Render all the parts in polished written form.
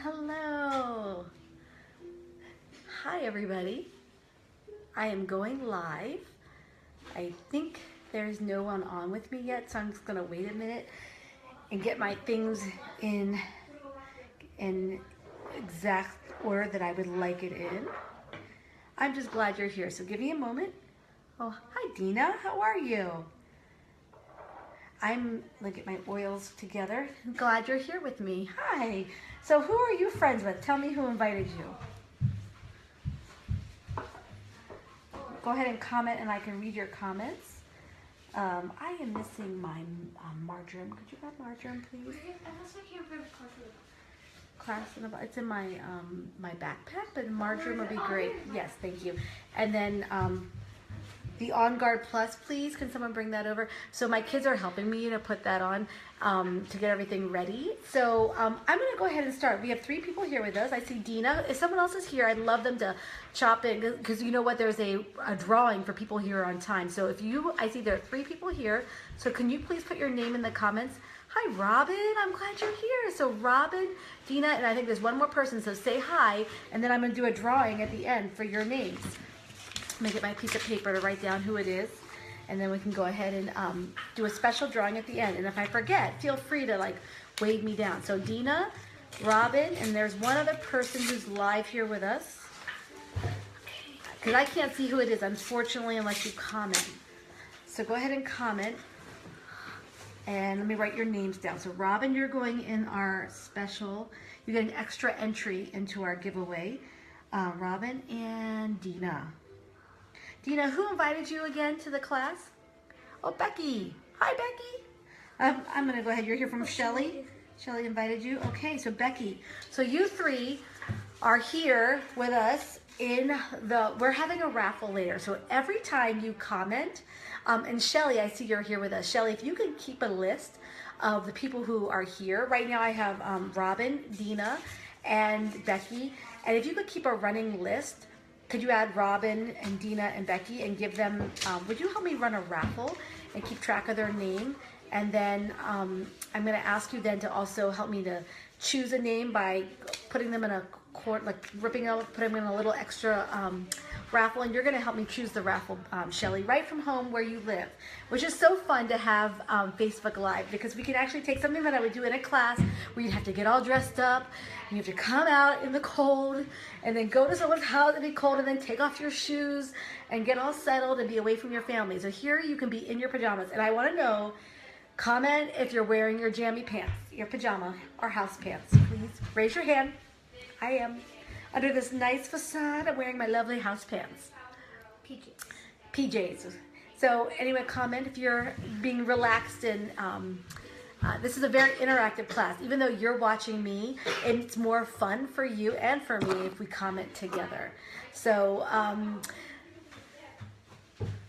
Hello. Hi, everybody. I am going live. I think there's no one on with me yet, so I'm just going to wait a minute and get my things in exact order that I would like it in. I'm just glad you're here, so give me a moment. Oh, hi, Dina. How are you? I'm looking at my oils together. I'm glad you're here with me. Hi. So who are you friends with? Tell me who invited you. Go ahead and comment and I can read your comments. I am missing my marjoram. Could you grab marjoram, please? Class in the, it's in my my backpack, but marjoram would be great. Yes, thank you. And then the On Guard Plus, please. Can someone bring that over? So my kids are helping me to put that on to get everything ready. So I'm going to go ahead and start. We have 3 people here with us. I see Dina. If someone else is here, I'd love them to chop in because you know what? There's a drawing for people here on time. So if you, I see there are 3 people here. So can you please put your name in the comments? Hi, Robin. I'm glad you're here. So Robin, Dina, and I think there's one more person. So say hi, and then I'm going to do a drawing at the end for your names. I'm gonna get my piece of paper to write down who it is, and then we can go ahead and do a special drawing at the end. And if I forget, feel free to like wave me down. So Dina, Robin, and there's one other person who's live here with us. Because I can't see who it is, unfortunately, unless you comment. So go ahead and comment, and let me write your names down. So Robin, you're going in our special, you get an extra entry into our giveaway. Robin and Dina. Dina, who invited you again to the class? Oh, Becky. Hi, Becky. I'm going to go ahead. You're here from Shelly. Shelly invited you. Okay, so Becky. So you 3 are here with us in we're having a raffle later. So every time you comment, and Shelly, I see you're here with us. Shelly, if you can keep a list of the people who are here. Right now I have Robin, Dina, and Becky. And if you could keep a running list, could you add Robin and Dina and Becky and give them, would you help me run a raffle and keep track of their name? And then I'm going to ask you then to also help me to choose a name by putting them in a quart, like ripping out, putting them in a little extra raffle. And you're going to help me choose the raffle, Shelly, right from home where you live, which is so fun to have Facebook Live, because we can actually take something that I would do in a class where you'd have to get all dressed up. You have to come out in the cold and then go to someone's house and be cold and then take off your shoes and get all settled and be away from your family. So here you can be in your pajamas. And I want to know, comment if you're wearing your jammy pants, your pajama or house pants. Please raise your hand. I am. Under this nice facade, I'm wearing my lovely house pants. PJs. So anyway, comment if you're being relaxed and this is a very interactive class. Even though you're watching me, it's more fun for you and for me if we comment together. So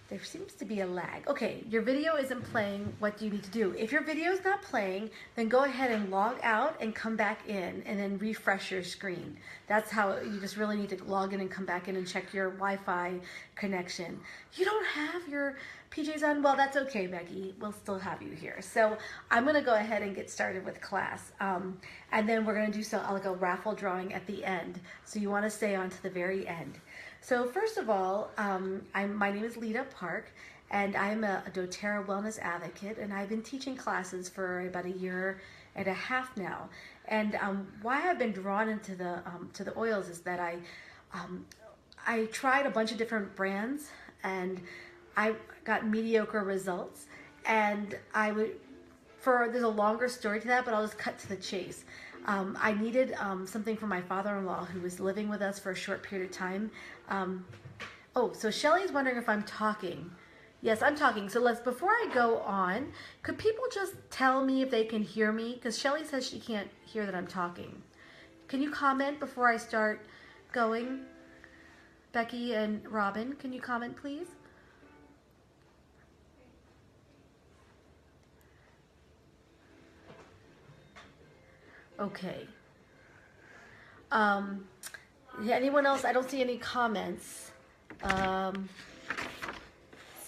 there seems to be a lag. Okay, your video isn't playing. What do you need to do? If your video is not playing, then go ahead and log out and come back in and then refresh your screen. That's how you just really need to log in and come back in and check your Wi-Fi connection. You don't have your PJs on? Well, that's okay, Becky. We'll still have you here. So I'm going to go ahead and get started with class. And then we're going to do like a raffle drawing at the end. So you want to stay on to the very end. So first of all, my name is Lita Park, and I'm a doTERRA wellness advocate, and I've been teaching classes for about 1.5 years now. And why I've been drawn into the oils is that I tried a bunch of different brands, and I got mediocre results. And there's a longer story to that, but I'll just cut to the chase. I needed something for my father-in-law who was living with us for a short period of time. Oh, so Shelly's wondering if I'm talking. Yes, I'm talking. So before I go on, could people just tell me if they can hear me? Because Shelly says she can't hear that I'm talking. Can you comment before I start going? Becky and Robin, can you comment, please? Okay. Anyone else? I don't see any comments. Let's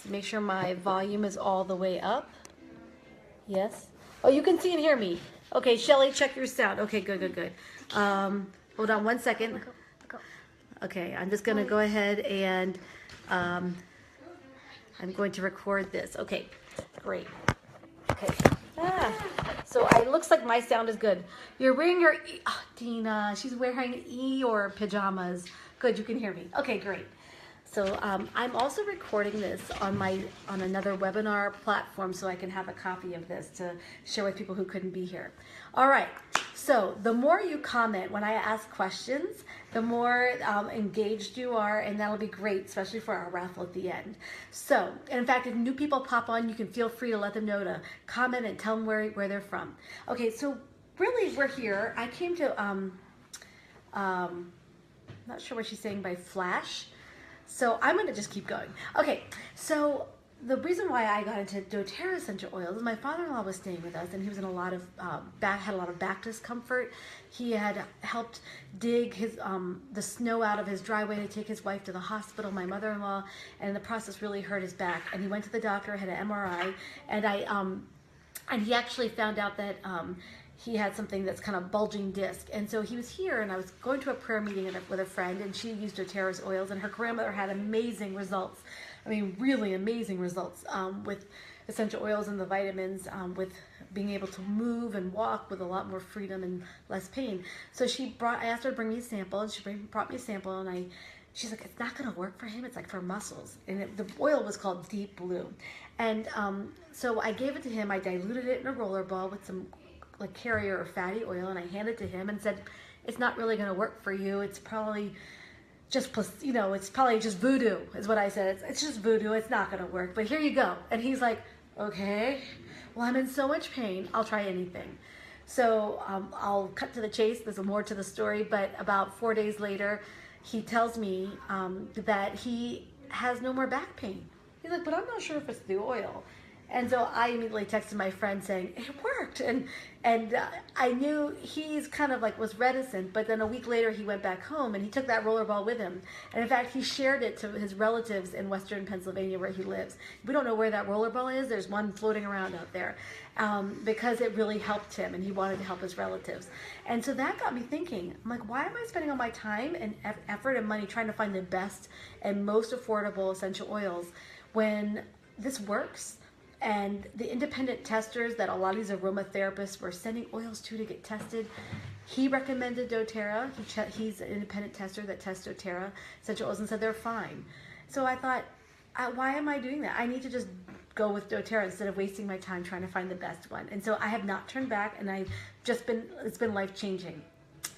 make sure my volume is all the way up. Yes. Oh, you can see and hear me. Okay, Shelly, check your sound. Okay, good, good, good. Hold on one second. Okay, I'm just gonna go ahead and I'm going to record this. Okay, great. Okay. So it looks like my sound is good. You're wearing your Dina. She's wearing Eeyore pajamas. Good, you can hear me. Okay, great. So I'm also recording this on another webinar platform, so I can have a copy of this to share with people who couldn't be here. All right. So the more you comment when I ask questions, the more engaged you are, and that'll be great, especially for our raffle at the end. So, in fact, if new people pop on, you can feel free to let them know to comment and tell them where they're from. Okay, so really we're here. I came to, not sure what she's saying by Flash. So I'm going to just keep going. Okay, so the reason why I got into doTERRA essential oils is my father-in-law was staying with us, and he was in a lot of had a lot of back discomfort. He had helped dig the snow out of his driveway to take his wife to the hospital, my mother-in-law, and in the process really hurt his back. And he went to the doctor, had an MRI, and he actually found out that he had something that's kind of bulging disc. And so he was here, and I was going to a prayer meeting with a friend, and she used doTERRA's oils, and her grandmother had amazing results. I mean, really amazing results with essential oils and the vitamins, with being able to move and walk with a lot more freedom and less pain. So I asked her to bring me a sample, and she brought me a sample, and she's like, it's not going to work for him. It's like for muscles. And the oil was called Deep Blue. And so I gave it to him. I diluted it in a roller ball with some like carrier or fatty oil, and I handed it to him and said, it's not really going to work for you. It's probably just, it's probably just voodoo is what I said. It's just voodoo. It's not going to work, but here you go. And he's like, okay, well, I'm in so much pain. I'll try anything. So I'll cut to the chase. There's more to the story, but about 4 days later, he tells me that he has no more back pain. He's like, but I'm not sure if it's the oil. And so I immediately texted my friend saying, it worked. And I knew he's kind of like was reticent, but then a week later he went back home and he took that rollerball with him. And in fact, he shared it to his relatives in Western Pennsylvania where he lives. We don't know where that rollerball is. There's one floating around out there because it really helped him and he wanted to help his relatives. And so that got me thinking, I'm like, why am I spending all my time and effort and money trying to find the best and most affordable essential oils when this works? And the independent testers that a lot of these aromatherapists were sending oils to get tested, he recommended doTERRA. He's an independent tester that tests doTERRA essential oils and said they're fine. So I thought, why am I doing that? I need to just go with doTERRA instead of wasting my time trying to find the best one. And so I have not turned back, and it's been life-changing.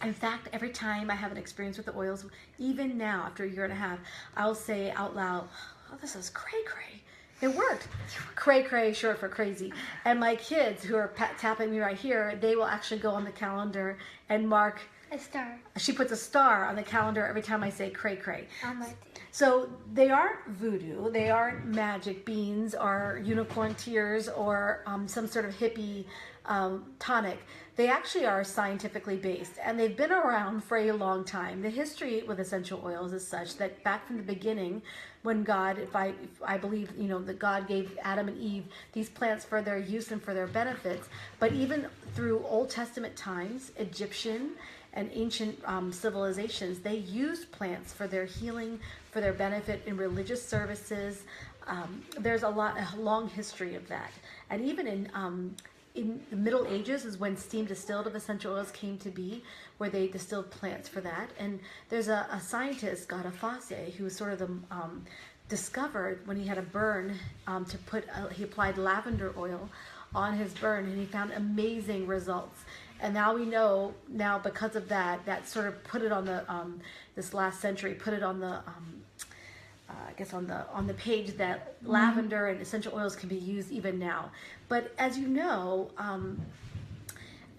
In fact, every time I have an experience with the oils, even now after a year and a half, I'll say out loud, oh, this is cray-cray. It worked. Cray cray, short for crazy. And my kids who are tapping me right here, they will actually go on the calendar and mark a star. She puts a star on the calendar every time I say cray cray. On my So they aren't voodoo. They aren't magic beans or unicorn tears or some sort of hippie tonic. They actually are scientifically based, and they've been around for a long time. The history with essential oils is such that back from the beginning, when God, if I believe, that God gave Adam and Eve these plants for their use and for their benefits, but even through Old Testament times, Egyptian and ancient civilizations, they used plants for their healing, for their benefit in religious services. There's a long history of that, and even in the Middle Ages is when steam distilled of essential oils came to be, where they distilled plants for that. And there's a scientist, Gada Fosse, who was sort of the discovered when he had a burn he applied lavender oil on his burn, and he found amazing results. And now we know, because of that sort of put it on the this last century, put it on the I guess on the page that lavender and essential oils can be used even now. But as you know,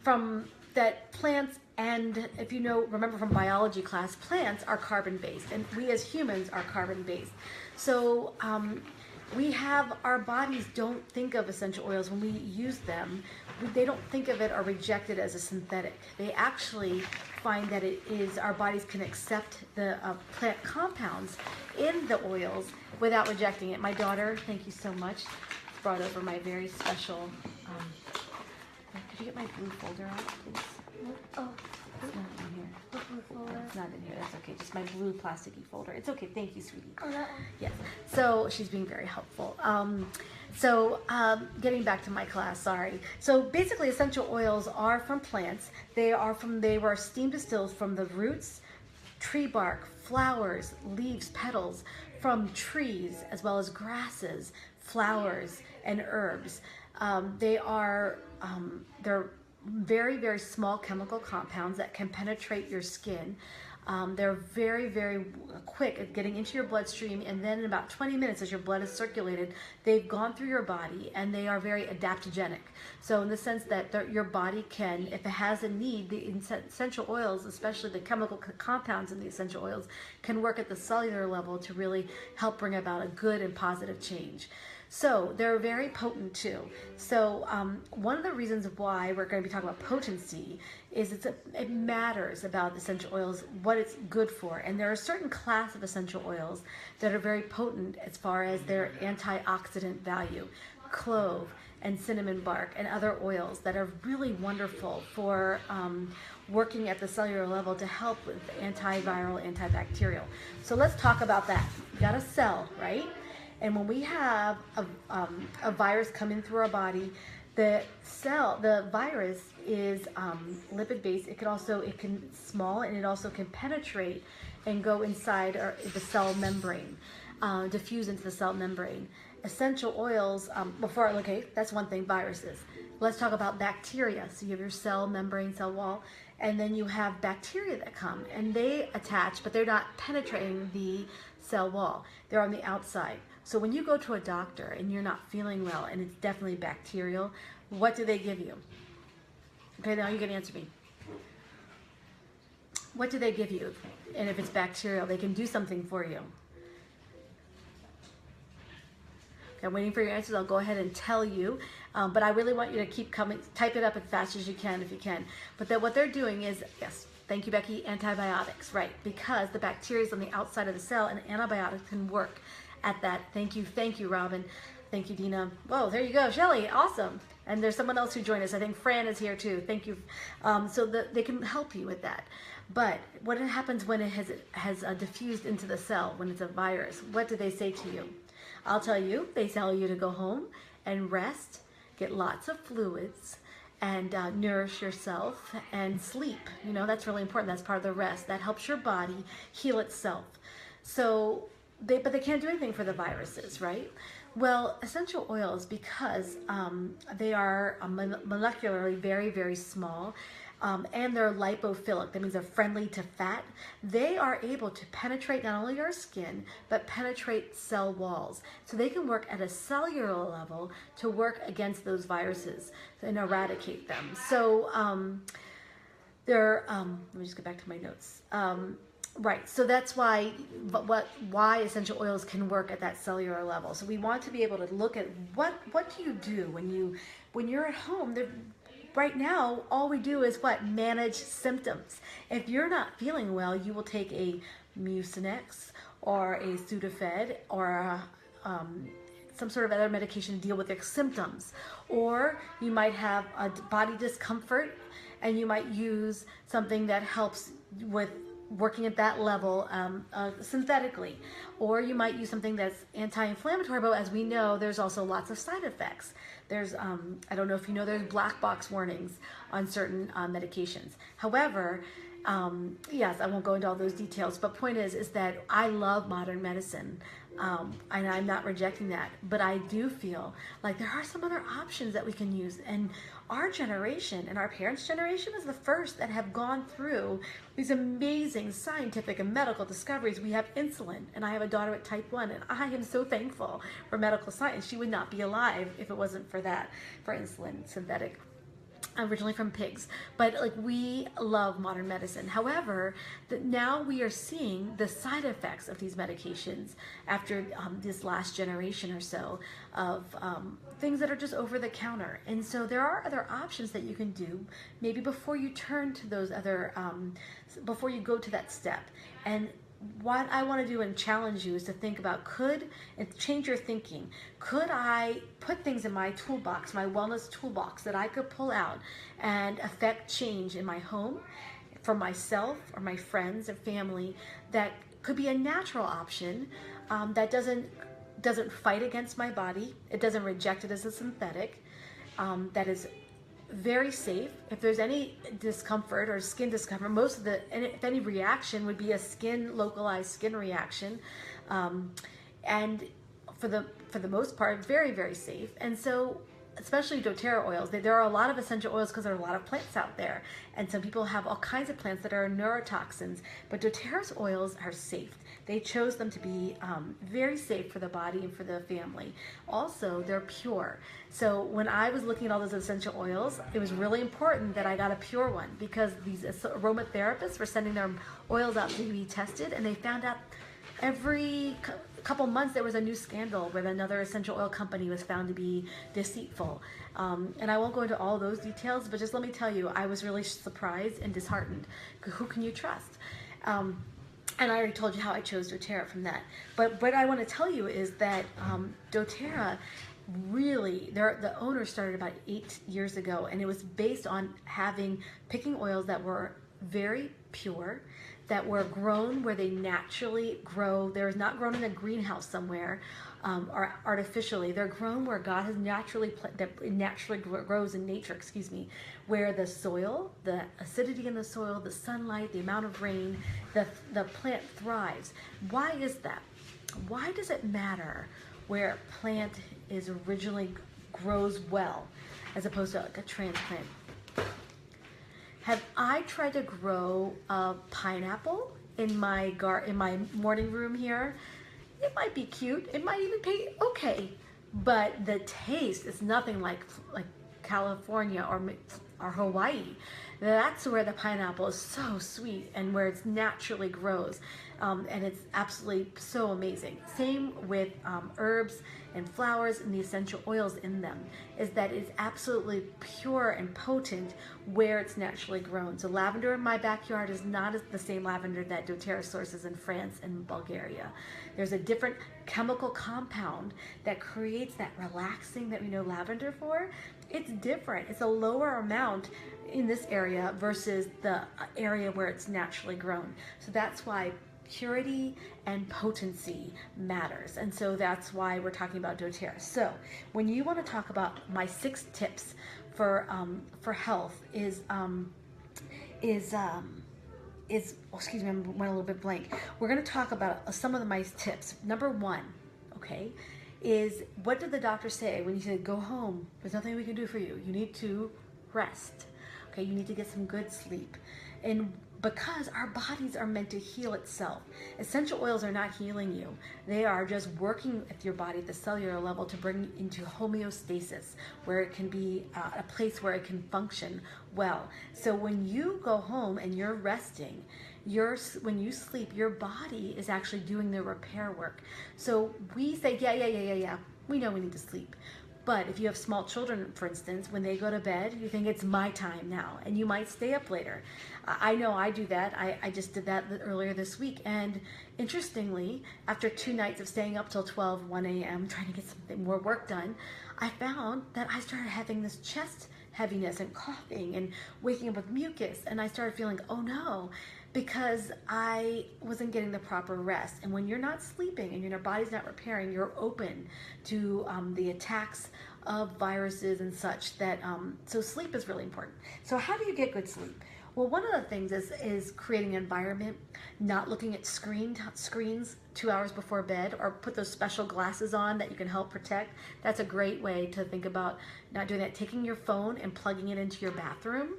from that plants, and if remember from biology class, plants are carbon-based, and we as humans are carbon-based. So our bodies don't think of essential oils when we use them. They don't think of it or reject it as a synthetic. They actually find that our bodies can accept the plant compounds in the oils without rejecting it. My daughter, thank you so much, brought over my very special, you get my blue folder out, please? Oh, It's not in here. what blue folder? It's not in here. That's okay. Just my blue plasticky folder. It's okay. Thank you, sweetie. Oh, that one. Yes. So she's being very helpful. Getting back to my class, sorry. So basically, essential oils are from plants. They were steam distilled from the roots, tree bark, flowers, leaves, petals, from trees, as well as grasses, flowers, and herbs. They're very, very small chemical compounds that can penetrate your skin. They're very, very quick at getting into your bloodstream, and then in about 20 minutes, as your blood is circulated, they've gone through your body, and they are very adaptogenic. So in the sense that your body can, if it has a need, the essential oils, especially the chemical compounds in the essential oils, can work at the cellular level to really help bring about a good and positive change. So they're very potent too. So one of the reasons why we're going to be talking about potency is it matters about essential oils, what it's good for. And there are a certain class of essential oils that are very potent as far as their antioxidant value. Clove and cinnamon bark and other oils that are really wonderful for working at the cellular level to help with antiviral, antibacterial. So let's talk about that. You got a cell, right? And when we have a virus come in through our body, the virus is lipid based. It can small, and it also can penetrate and go inside the cell membrane, diffuse into the cell membrane. Essential oils, that's one thing, viruses. Let's talk about bacteria. So you have your cell membrane, cell wall, and then you have bacteria that come, and they attach, but they're not penetrating the cell wall. They're on the outside. So when you go to a doctor and you're not feeling well, and it's definitely bacterial, what do they give you? Okay, now you're going to answer me. What do they give you? And if it's bacterial, they can do something for you. Okay, I'm waiting for your answers. I'll go ahead and tell you. But I really want you to keep coming. Type it up as fast as you can if you can. But what they're doing is, yes, thank you, Becky, antibiotics, right? Because the bacteria is on the outside of the cell, and antibiotics can work at that. Thank you, Robin. Thank you, Dina. Whoa, there you go, Shelly. Awesome. And there's someone else who joined us. I think Fran is here too. Thank you. They can help you with that. But what happens when it has diffused into the cell, when it's a virus? What do they say to you? I'll tell you. They tell you to go home and rest, get lots of fluids, and nourish yourself and sleep. You know, that's really important. That's part of the rest. That helps your body heal itself. So but they can't do anything for the viruses, right? Well, essential oils, because they are molecularly very, very small, and they're lipophilic, that means they're friendly to fat, they are able to penetrate not only your skin, but penetrate cell walls. So they can work at a cellular level to work against those viruses and eradicate them. So let me just get back to my notes. Right, so that's why essential oils can work at that cellular level. So we want to be able to look at what do you do when you're at home. Right now, all we do is manage symptoms. If you're not feeling well, you will take a Mucinex or a Sudafed or some sort of other medication to deal with your symptoms. Or you might have a body discomfort, and you might use something that helps with working at that level synthetically. Or you might use something that's anti-inflammatory, but as we know, there's also lots of side effects. There's, I don't know if you know, there's black box warnings on certain medications. However, yes, I won't go into all those details, but point is that I love modern medicine. And I'm not rejecting that, but I do feel like there are some other options that we can use. And our generation and our parents' generation is the first that have gone through these amazing scientific and medical discoveries. We have insulin, and I have a daughter with type 1, and I am so thankful for medical science. She would not be alive if it wasn't for that, for insulin, synthetic. Originally from pigs, but we love modern medicine. However, now we are seeing the side effects of these medications after this last generation or so of things that are just over the counter. And so there are other options that you can do maybe before you turn to those other, before you go to that step. And what I want to do and challenge you is to think about, and change your thinking. Could I put things in my toolbox, my wellness toolbox, that I could pull out and affect change in my home, for myself or my friends and family, that could be a natural option, that doesn't fight against my body, it doesn't reject it as a synthetic, that is very safe. If there's any discomfort or skin discomfort, if any reaction would be a localized skin reaction, and for the most part, very, very safe. And so, especially doTERRA oils, there are a lot of essential oils because there are a lot of plants out there, and some people have all kinds of plants that are neurotoxins, but doTERRA's oils are safe. They chose them to be very safe for the body and for the family. Also, they're pure. So when I was looking at all those essential oils, it was really important that I got a pure one, because these aromatherapists were sending their oils out to be tested, and they found out every couple months there was a new scandal where another essential oil company was found to be deceitful. And I won't go into all those details, but just let me tell you, I was really surprised and disheartened. Who can you trust? And I already told you how I chose doTERRA from that. But what I want to tell you is that doTERRA really, the owner started about 8 years ago, and it was based on picking oils that were very pure, that were grown where they naturally grow. They're not grown in a greenhouse somewhere or artificially. They're grown where God has naturally grows in nature, where the soil, the acidity in the soil, the sunlight, the amount of rain, the plant thrives. Why is that? Why does it matter where a plant grows well as opposed to like a transplant? Have I tried to grow a pineapple in my morning room here? It might be cute. It might even be okay, but the taste is nothing like California or Hawaii. That's where the pineapple is so sweet and where it naturally grows, and it's absolutely so amazing. Same with herbs and flowers and the essential oils in them, is that it's absolutely pure and potent where it's naturally grown. So lavender in my backyard is not the same lavender that doTERRA sources in France and Bulgaria. There's a different chemical compound that creates that relaxing that we know lavender for. It's different. It's a lower amount in this area versus the area where it's naturally grown. So that's why purity and potency matters, and so that's why we're talking about doTERRA. So when you want to talk about my 6 tips for health excuse me, I went a little bit blank. We're going to talk about some of my tips. Number 1, okay, is what did the doctor say when he said go home? There's nothing we can do for you. You need to rest. Okay, you need to get some good sleep. And because our bodies are meant to heal itself. Essential oils are not healing you. They are just working with your body at the cellular level to bring into homeostasis, where it can be a place where it can function well. So when you go home and you're resting, when you sleep, your body is actually doing the repair work. So we say, yeah, we know we need to sleep. But if you have small children, for instance, when they go to bed, you think it's my time now, and you might stay up later. I know I do that. I just did that earlier this week. And interestingly, after 2 nights of staying up till 1 a.m. trying to get something more work done, I found that I started having this chest heaviness and coughing and waking up with mucus. And I started feeling, oh no, because I wasn't getting the proper rest. And when you're not sleeping and your body's not repairing, you're open to the attacks of viruses and such. So sleep is really important. So how do you get good sleep? Well, one of the things is creating an environment, not looking at screens 2 hours before bed, or put those special glasses on that you can help protect. That's a great way to think about not doing that. Taking your phone and plugging it into your bathroom,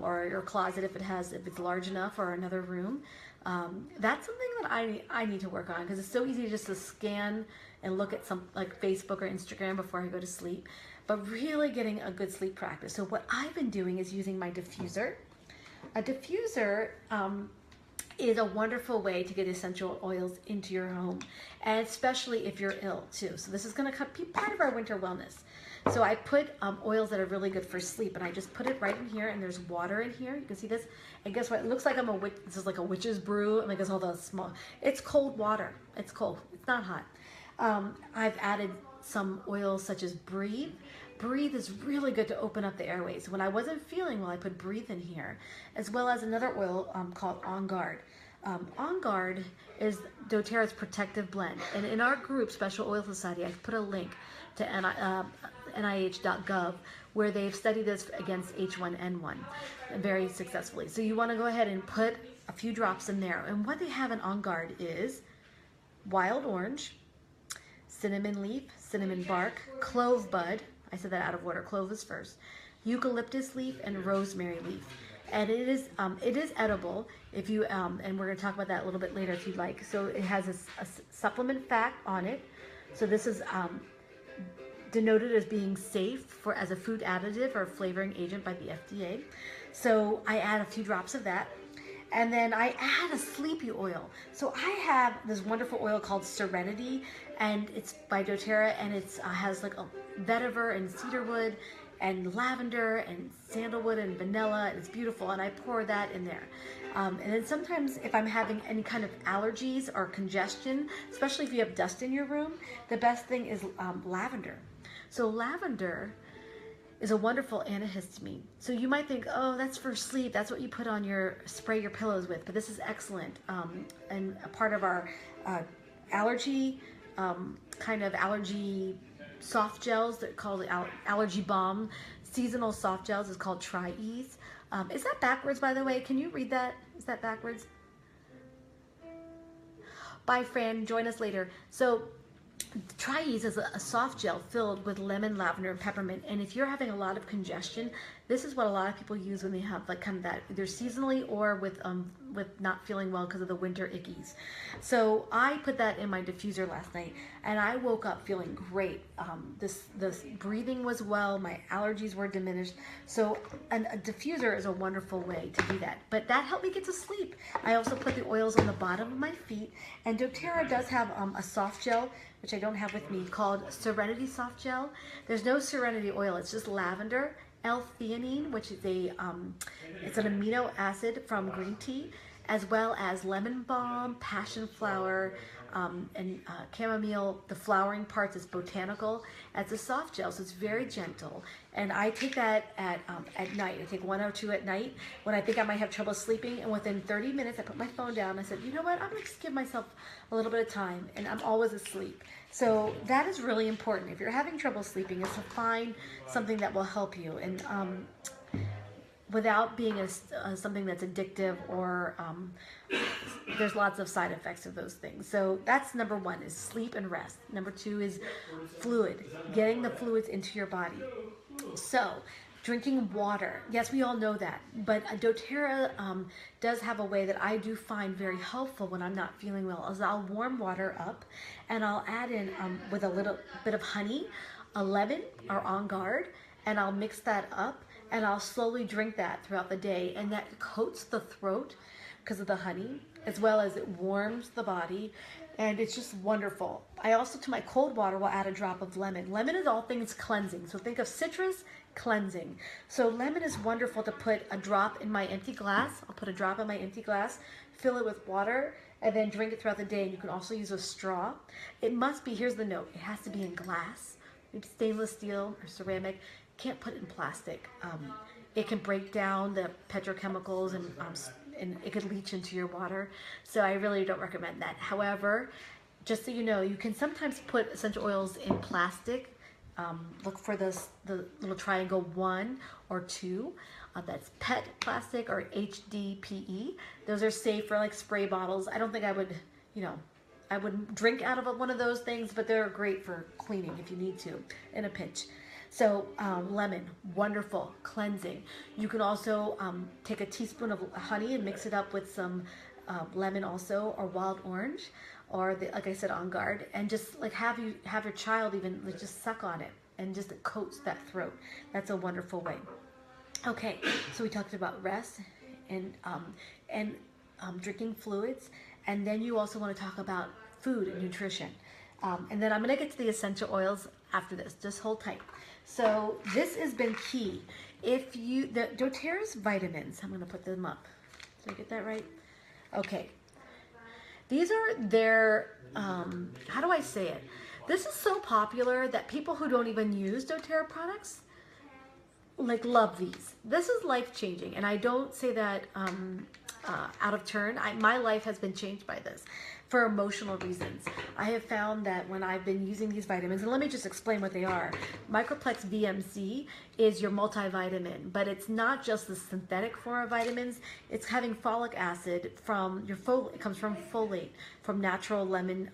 or your closet if it's large enough, or another room. That's something that I need to work on, because it's so easy just to scan and look at some like Facebook or Instagram before I go to sleep, but really getting a good sleep practice. So what I've been doing is using my diffuser. A diffuser is a wonderful way to get essential oils into your home, and especially if you're ill too. So this is going to be part of our winter wellness. So I put oils that are really good for sleep, and I just put it right in here, and there's water in here. You can see this. And guess what? It looks like I'm a witch. This is like a witch's brew. And like it's all the small. It's cold water. It's cold. It's not hot. I've added some oils such as Breathe. Breathe is really good to open up the airways. When I wasn't feeling well, I put Breathe in here, as well as another oil called On Guard. On Guard is doTERRA's protective blend. And in our group, Special Oil Society, I've put a link to NIH.gov where they've studied this against H1N1 very successfully. So you want to go ahead and put a few drops in there. And what they have in On Guard is wild orange, cinnamon leaf, cinnamon bark, clove bud. I said that out of order. Clove is first. Eucalyptus leaf and rosemary leaf. And it is edible if you, and we're going to talk about that a little bit later if you'd like. So it has a supplement fact on it. So this is denoted as being safe as a food additive or flavoring agent by the FDA. So I add a few drops of that. And then I add a sleepy oil. So I have this wonderful oil called Serenity, and it's by doTERRA, and it has like a vetiver and cedarwood and lavender and sandalwood and vanilla, and it's beautiful, and I pour that in there. And then sometimes if I'm having any kind of allergies or congestion, especially if you have dust in your room, the best thing is lavender. So lavender is a wonderful antihistamine. So you might think, oh, that's for sleep. That's what you put on spray your pillows with. But this is excellent. And a part of our allergy soft gels that called allergy balm, seasonal soft gels is called Tri-Ease. Is that backwards, by the way? Can you read that? Is that backwards? Bye, Fran. Join us later. So Tri-Ease is a soft gel filled with lemon, lavender, and peppermint. And if you're having a lot of congestion, this is what a lot of people use when they have like kind of that either seasonally or with not feeling well because of the winter ickies. So I put that in my diffuser last night, and I woke up feeling great. This breathing was well, my allergies were diminished. So a diffuser is a wonderful way to do that. But that helped me get to sleep. I also put the oils on the bottom of my feet, and doTERRA does have a soft gel, which I don't have with me, called Serenity Soft Gel. There's no Serenity oil, it's just lavender, L-theanine, which is it's an amino acid from green tea, as well as lemon balm, passion flower, and chamomile. The flowering parts is botanical. It's a soft gel, so it's very gentle. And I take that at night. I take 1 or 2 at night when I think I might have trouble sleeping. And within 30 minutes, I put my phone down. I said, you know what? I'm going to just give myself a little bit of time. And I'm always asleep. So that is really important. If you're having trouble sleeping, is to find something that will help you. And without being something that's addictive or there's lots of side effects of those things. So that's number 1 is sleep and rest. Number 2 is fluid, getting the fluids into your body. So drinking water, yes, we all know that, but doTERRA does have a way that I do find very helpful when I'm not feeling well, is I'll warm water up and I'll add in with a little bit of honey, a lemon or On Guard, and I'll mix that up and I'll slowly drink that throughout the day, and that coats the throat because of the honey, as well as it warms the body, and it's just wonderful. I also, to my cold water, will add a drop of lemon. Lemon is all things cleansing, so think of citrus, cleansing. So lemon is wonderful to put a drop in my empty glass. I'll put a drop in my empty glass, fill it with water, and then drink it throughout the day. And you can also use a straw. It must be, here's the note, it has to be in glass, maybe stainless steel or ceramic. Can't put it in plastic. It can break down the petrochemicals and it could leach into your water. So I really don't recommend that. However, just so you know, you can sometimes put essential oils in plastic. Look for the little triangle 1 or 2. That's PET plastic or HDPE. Those are safe for like spray bottles. I don't think I would, I wouldn't drink out of one of those things, but they're great for cleaning if you need to in a pinch. So lemon, wonderful, cleansing. You can also take a teaspoon of honey and mix it up with some lemon also, or wild orange, or like I said, On Guard, and just like have your child even just suck on it, and just it coats that throat. That's a wonderful way. Okay, so we talked about rest and drinking fluids, and then you also want to talk about food and nutrition. And then I'm going to get to the essential oils after this. Just hold tight. So this has been key. If you, the doTERRA's vitamins, I'm going to put them up. Did I get that right? Okay. These are their, how do I say it? This is so popular that people who don't even use doTERRA products like love these. This is life-changing, and I don't say that out of turn. My life has been changed by this for emotional reasons. I have found that when I've been using these vitamins, and let me just explain what they are. Microplex VMC is your multivitamin, but it's not just the synthetic form of vitamins. It's having folic acid from your folate. It comes from folate, from natural lemon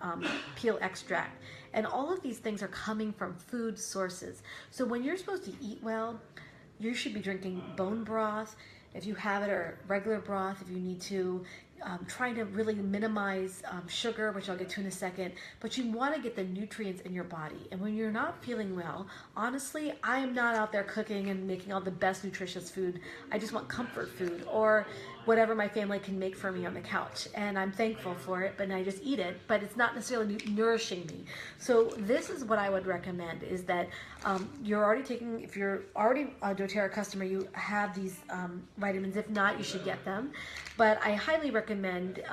peel extract. And all of these things are coming from food sources. So when you're supposed to eat well, you should be drinking bone broth, if you have it, or regular broth if you need to. Trying to really minimize sugar, which I'll get to in a second, but you want to get the nutrients in your body. And when you're not feeling well, honestly, I am not out there cooking and making all the best nutritious food. I just want comfort food or whatever my family can make for me on the couch. And I'm thankful for it, but I just eat it, but it's not necessarily nourishing me. So this is what I would recommend, is that you're already taking, if you're already a doTERRA customer, you have these vitamins. If not, you should get them. But I highly recommend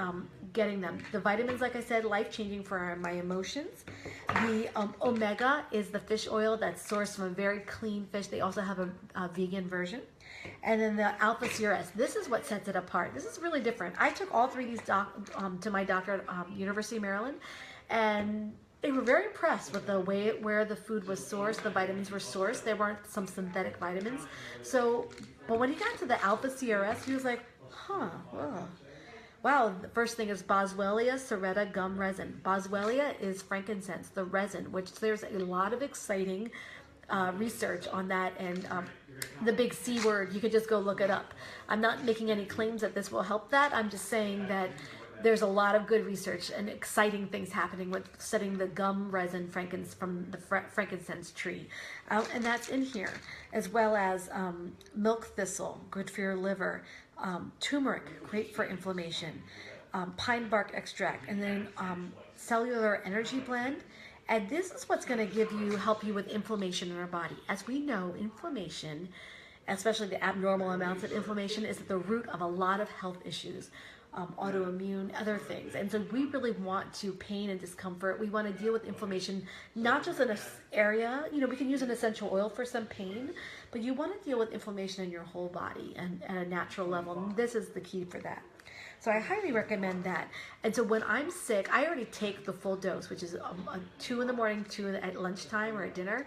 getting them. The vitamins, like I said, life-changing for my emotions. The omega is the fish oil that's sourced from a very clean fish. They also have a vegan version. And then the alpha CRS. This is what sets it apart. This is really different. I took all three of these to my doctor at University of Maryland, and they were very impressed with the way where the food was sourced, the vitamins were sourced. There weren't some synthetic vitamins. So, but when he got to the alpha CRS, he was like, huh, wow, the first thing is Boswellia serrata gum resin. Boswellia is frankincense, the resin, which there's a lot of exciting research on that, and the big C word, you could just go look it up. I'm not making any claims that this will help that. I'm just saying that there's a lot of good research and exciting things happening with studying the gum resin from the frankincense tree. And that's in here, as well as milk thistle, good for your liver, turmeric, great for inflammation, pine bark extract, and then cellular energy blend. And this is what's going to help you with inflammation in our body. As we know, inflammation, especially the abnormal amounts of inflammation, is at the root of a lot of health issues, autoimmune, other things. And so we really want to pain and discomfort. We want to deal with inflammation, not just in an area. You know, we can use an essential oil for some pain, but you want to deal with inflammation in your whole body and at a natural level. And this is the key for that. So I highly recommend that. And so when I'm sick, I already take the full dose, which is 2 in the morning, 2 at lunchtime or at dinner.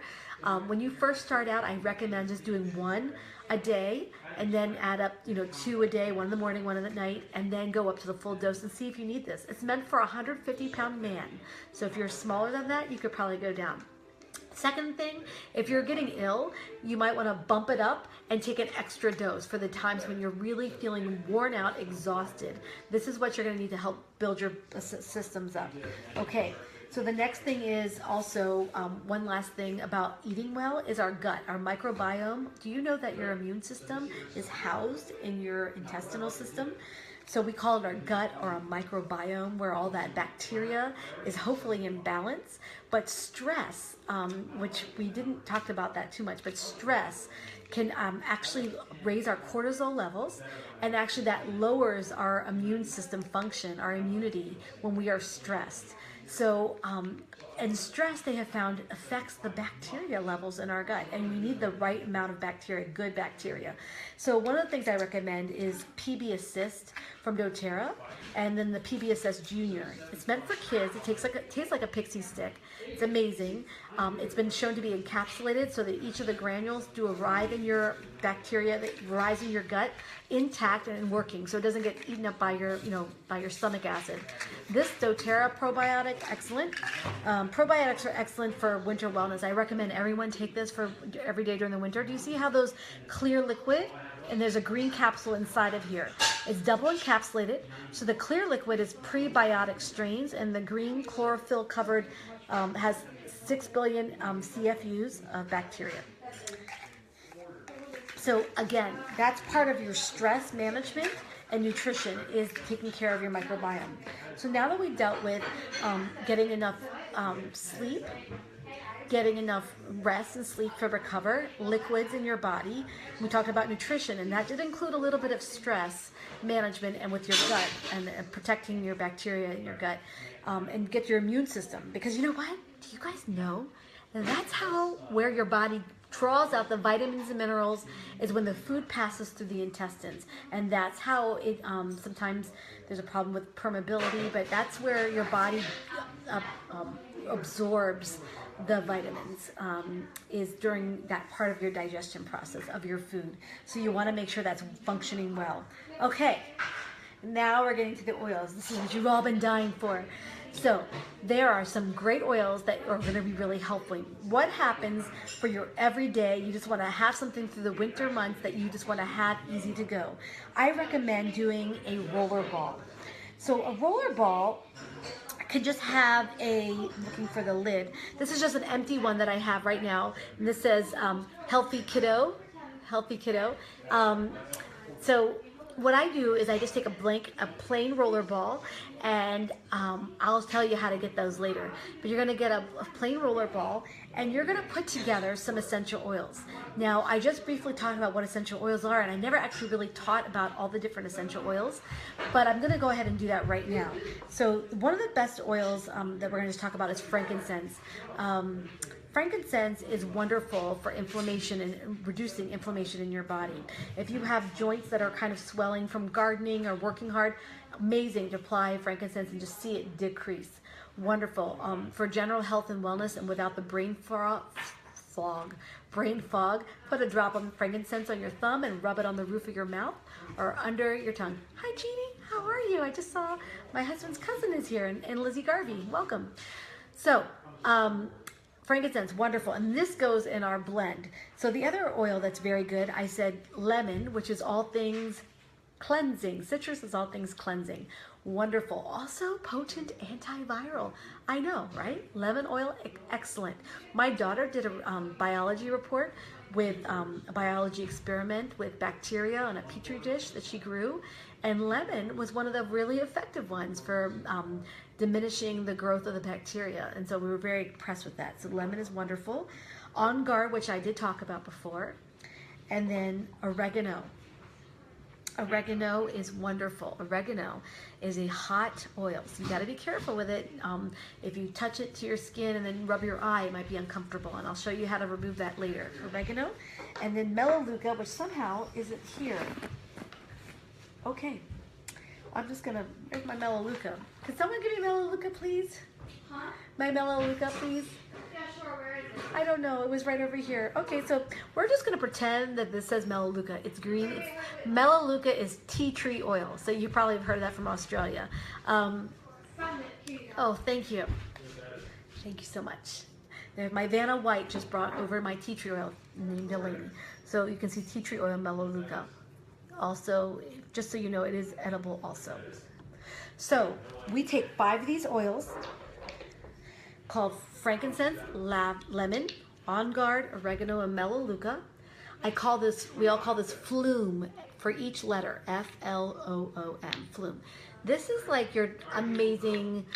When you first start out, I recommend just doing 1 a day, and then add up, 2 a day, 1 in the morning, 1 at night, and then go up to the full dose and see if you need this. It's meant for a 150-pound man. So if you're smaller than that, you could probably go down. Second thing, if you're getting ill, you might want to bump it up and take an extra dose for the times when you're really feeling worn out, exhausted. This is what you're going to need to help build your systems up. Okay, so the next thing is also, one last thing about eating well is our gut, our microbiome. Do you know that your immune system is housed in your intestinal system? So we call it our gut, or a microbiome, where all that bacteria is hopefully in balance. But stress, which we didn't talk about that too much, but stress can actually raise our cortisol levels, and actually that lowers our immune system function, our immunity, when we are stressed. So, and stress, they have found, affects the bacteria levels in our gut, and we need the right amount of bacteria, good bacteria. So one of the things I recommend is PB Assist from doTERRA, and then the PB Assist Junior. It's meant for kids. It tastes like a pixie stick. It's amazing. It's been shown to be encapsulated so that each of the granules do arrive in your bacteria, that arrives in your gut intact and working, so it doesn't get eaten up by your, by your stomach acid. This doTERRA probiotic, excellent. Probiotics are excellent for winter wellness. I recommend everyone take this for every day during the winter. Do you see how those clear liquid, and there's a green capsule inside of here. It's double encapsulated. So the clear liquid is prebiotic strains, and the green chlorophyll covered has 6 billion CFUs of bacteria. So again, that's part of your stress management and nutrition, is taking care of your microbiome. So now that we've dealt with getting enough sleep, getting enough rest and sleep to recover, liquids in your body. We talked about nutrition, and that did include a little bit of stress management and with your gut and protecting your bacteria in your gut, and get your immune system. Because you know what? Do you guys know? And that's how, where your body draws out the vitamins and minerals, is when the food passes through the intestines. And that's how it, sometimes there's a problem with permeability, but that's where your body absorbs the vitamins, is during that part of your digestion process of your food. So you want to make sure that's functioning well. Okay, now we're getting to the oils. This is what you've all been dying for. So there are some great oils that are going to be really helpful. What happens for your everyday, you just want to have something through the winter months that you just want to have easy to go. I recommend doing a roller ball. So a roller ball could just have a, looking for the lid, this is just an empty one that I have right now, and this says healthy kiddo, healthy kiddo. So what I do is I just take a plain roller ball, and I'll tell you how to get those later. But you're gonna get a plain roller ball, and you're gonna put together some essential oils. Now, I just briefly talked about what essential oils are, and I never actually really taught about all the different essential oils, but I'm gonna go ahead and do that right now. So one of the best oils that we're gonna just talk about is frankincense. Frankincense is wonderful for inflammation and reducing inflammation in your body. If you have joints that are kind of swelling from gardening or working hard, amazing to apply frankincense and just see it decrease. Wonderful for general health and wellness, and without the brain fog, put a drop of frankincense on your thumb and rub it on the roof of your mouth or under your tongue. Hi, Jeannie, how are you? I just saw my husband's cousin is here, and Lizzie Garvey, welcome. So, frankincense, wonderful, and this goes in our blend. So the other oil that's very good, I said lemon, which is all things cleansing. Citrus is all things cleansing. Wonderful. Also potent antiviral. I know, right? Lemon oil, excellent. My daughter did a biology report with a biology experiment with bacteria on a petri dish that she grew, and lemon was one of the really effective ones for diminishing the growth of the bacteria, and so we were very impressed with that. So lemon is wonderful. On Guard, which I did talk about before, and then oregano. Oregano is wonderful. Oregano is a hot oil, so you got to be careful with it. If you touch it to your skin and then rub your eye, it might be uncomfortable, and I'll show you how to remove that later. Oregano, and then melaleuca, which somehow isn't here. Okay, I'm just gonna, where's my melaleuca? Can someone give me melaleuca, please? Huh? My melaleuca, please? Yeah, sure, where is it? I don't know, it was right over here. Okay, so we're just gonna pretend that this says melaleuca. It's green. Melaleuca is tea tree oil, so you probably have heard of that from Australia. Oh, thank you. Thank you so much. My Vanna White just brought over my tea tree oil named Delaney. So you can see tea tree oil, melaleuca. Also, just so you know, it is edible also. So we take 5 of these oils called frankincense, lemon, On Guard, oregano, and melaleuca. We all call this flume for each letter, F-L-O-O-M, flume. This is like your amazing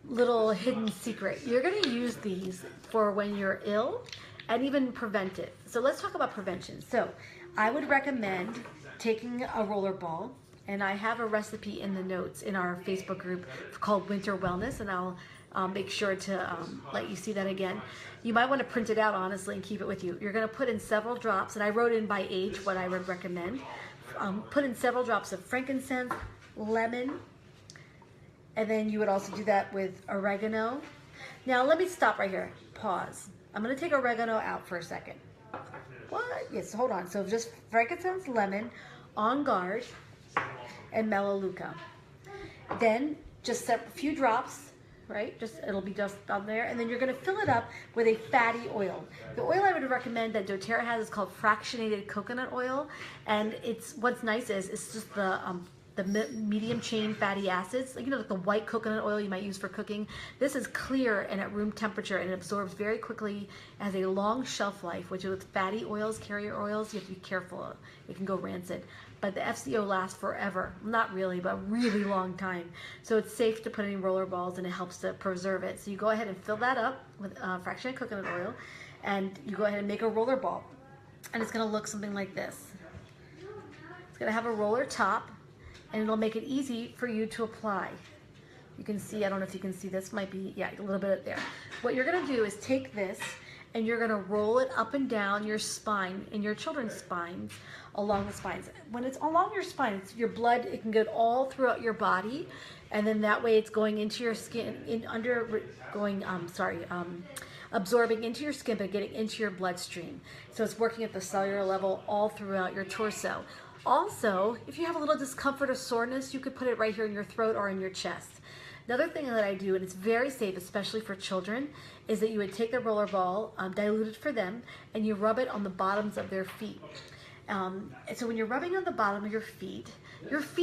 little hidden secret. You're gonna use these for when you're ill and even preventive. So let's talk about prevention. So I would recommend taking a roller ball, and I have a recipe in the notes in our Facebook group called Winter Wellness, and I'll make sure to let you see that again. You might want to print it out, honestly, and keep it with you. You're going to put in several drops, and I wrote in by age what I would recommend. Put in several drops of frankincense, lemon, and then you would also do that with oregano. Now, let me stop right here. Pause. I'm going to take oregano out for a second. What? Yes, hold on. So just frankincense, lemon, On Guard, and melaleuca. Then just a few drops, right? It'll be just on there, and then you're going to fill it up with a fatty oil. The oil I would recommend that doTERRA has is called fractionated coconut oil, and what's nice is it's just the medium chain fatty acids, like, like the white coconut oil you might use for cooking. This is clear and at room temperature, and it absorbs very quickly, has a long shelf life, which with fatty oils, carrier oils, you have to be careful. It can go rancid. But the FCO lasts forever. Not really, but a really long time. So it's safe to put in roller balls, and it helps to preserve it. So you go ahead and fill that up with fractionated coconut oil, and you go ahead and make a roller ball. And it's gonna look something like this. It's gonna have a roller top, and it'll make it easy for you to apply. You can see, I don't know if you can see, this might be, yeah, a little bit there. What you're gonna do is take this, and you're gonna roll it up and down your spine, in your children's spines, along the spines. When it's along your spine, it's your blood, it can go all throughout your body, and then that way it's going into your skin, absorbing into your skin, but getting into your bloodstream. So it's working at the cellular level all throughout your torso. Also, if you have a little discomfort or soreness, you could put it right here in your throat or in your chest. Another thing that I do, and it's very safe, especially for children, is that you would take the roller ball, diluted for them, and you rub it on the bottoms of their feet. So when you're rubbing on the bottom of your feet